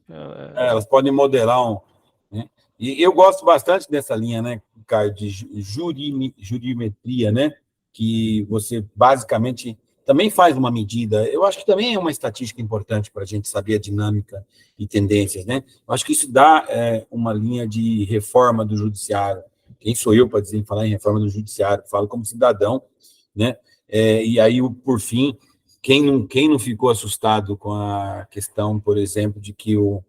Elas podem modelar né? E eu gosto bastante dessa linha, né, Caio, de jurimetria, né? Que você basicamente também faz uma medida. Eu acho que também é uma estatística importante para a gente saber a dinâmica e tendências, né? Eu acho que isso dá uma linha de reforma do judiciário. Quem sou eu para falar em reforma do judiciário? Falo como cidadão, né? E aí, por fim, quem não ficou assustado com a questão, por exemplo, de que o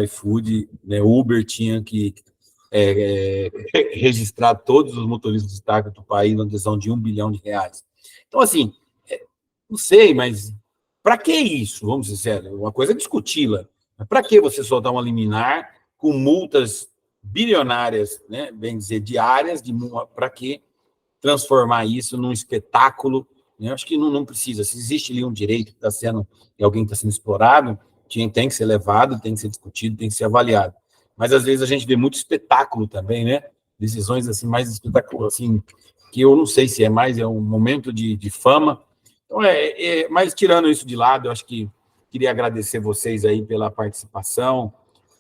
iFood, né, Uber tinha que registrar todos os motoristas de táxi do país na adesão de R$1 bilhão. Então, assim, não sei, mas para que isso? Vamos ser sérios, uma coisa é discuti-la. Mas para que você soltar uma liminar com multas bilionárias, né, bem dizer, diárias, para que transformar isso num espetáculo? Eu acho que não precisa. Se existe ali um direito que está sendo, e alguém está sendo explorado, tem que ser levado, tem que ser discutido, tem que ser avaliado. Mas, às vezes, a gente vê muito espetáculo também, né? Decisões assim, mais espetáculo, assim, que eu não sei se é mais, é um momento de fama. Então, mas tirando isso de lado, eu acho que queria agradecer vocês aí pela participação,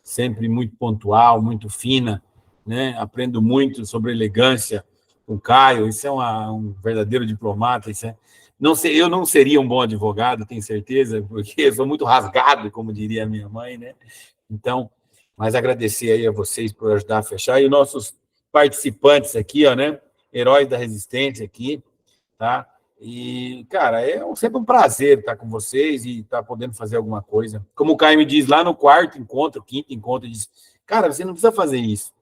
sempre muito pontual, muito fina, né? Aprendo muito sobre elegância com o Caio, isso é um verdadeiro diplomata, isso é... Não sei, eu não seria um bom advogado, tenho certeza, porque eu sou muito rasgado, como diria a minha mãe, né? Então, mas agradecer aí a vocês por ajudar a fechar, e nossos participantes aqui, ó, né? Heróis da Resistência aqui, tá? E, cara, sempre um prazer estar com vocês e estar podendo fazer alguma coisa. Como o Caio me diz lá no quinto encontro, ele diz, cara, você não precisa fazer isso.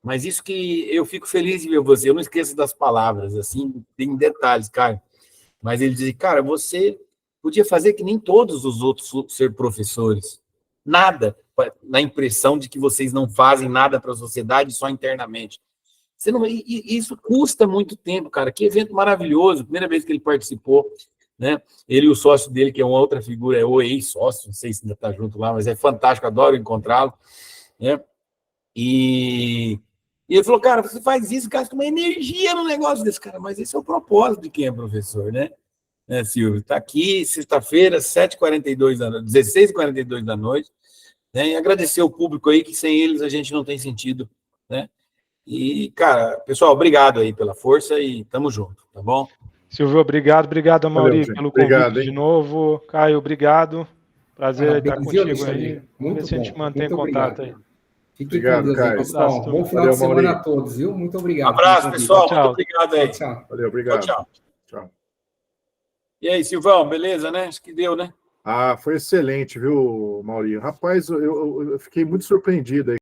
Mas isso que eu fico feliz de ver você, eu não esqueço das palavras, assim, tem detalhes, Caio. Mas ele dizia, cara, você podia fazer que nem todos os outros ser professores. Nada, na impressão de que vocês não fazem nada para a sociedade, só internamente. Você não, e isso custa muito tempo, cara. Que evento maravilhoso. Primeira vez que ele participou, né? Ele e o sócio dele, que é uma outra figura, é o ex-sócio, não sei se ainda está junto lá, mas é fantástico, adoro encontrá-lo, né? E ele falou, cara, você faz isso, gasta uma energia no negócio desse cara, mas esse é o propósito de quem é professor, né? Silvio? Está aqui, sexta-feira, 7h42 da noite, 16h42 da noite, né? E agradecer ao público aí, que sem eles a gente não tem sentido, né? E, cara, pessoal, obrigado aí pela força e tamo junto, tá bom? Silvio, obrigado, Amaury, pelo convite de novo. Caio, obrigado. Prazer estar contigo aí. Vamos ver se a gente mantém contato aí. Fique com Deus aí, pessoal. Bom final de semana a todos, viu? Muito obrigado. Abraço, pessoal. Muito obrigado aí. Tchau. Valeu, obrigado. Tchau. E aí, Silvão, beleza, né? Acho que deu, né? Foi excelente, viu, Maurinho? Rapaz, eu fiquei muito surpreendido aí.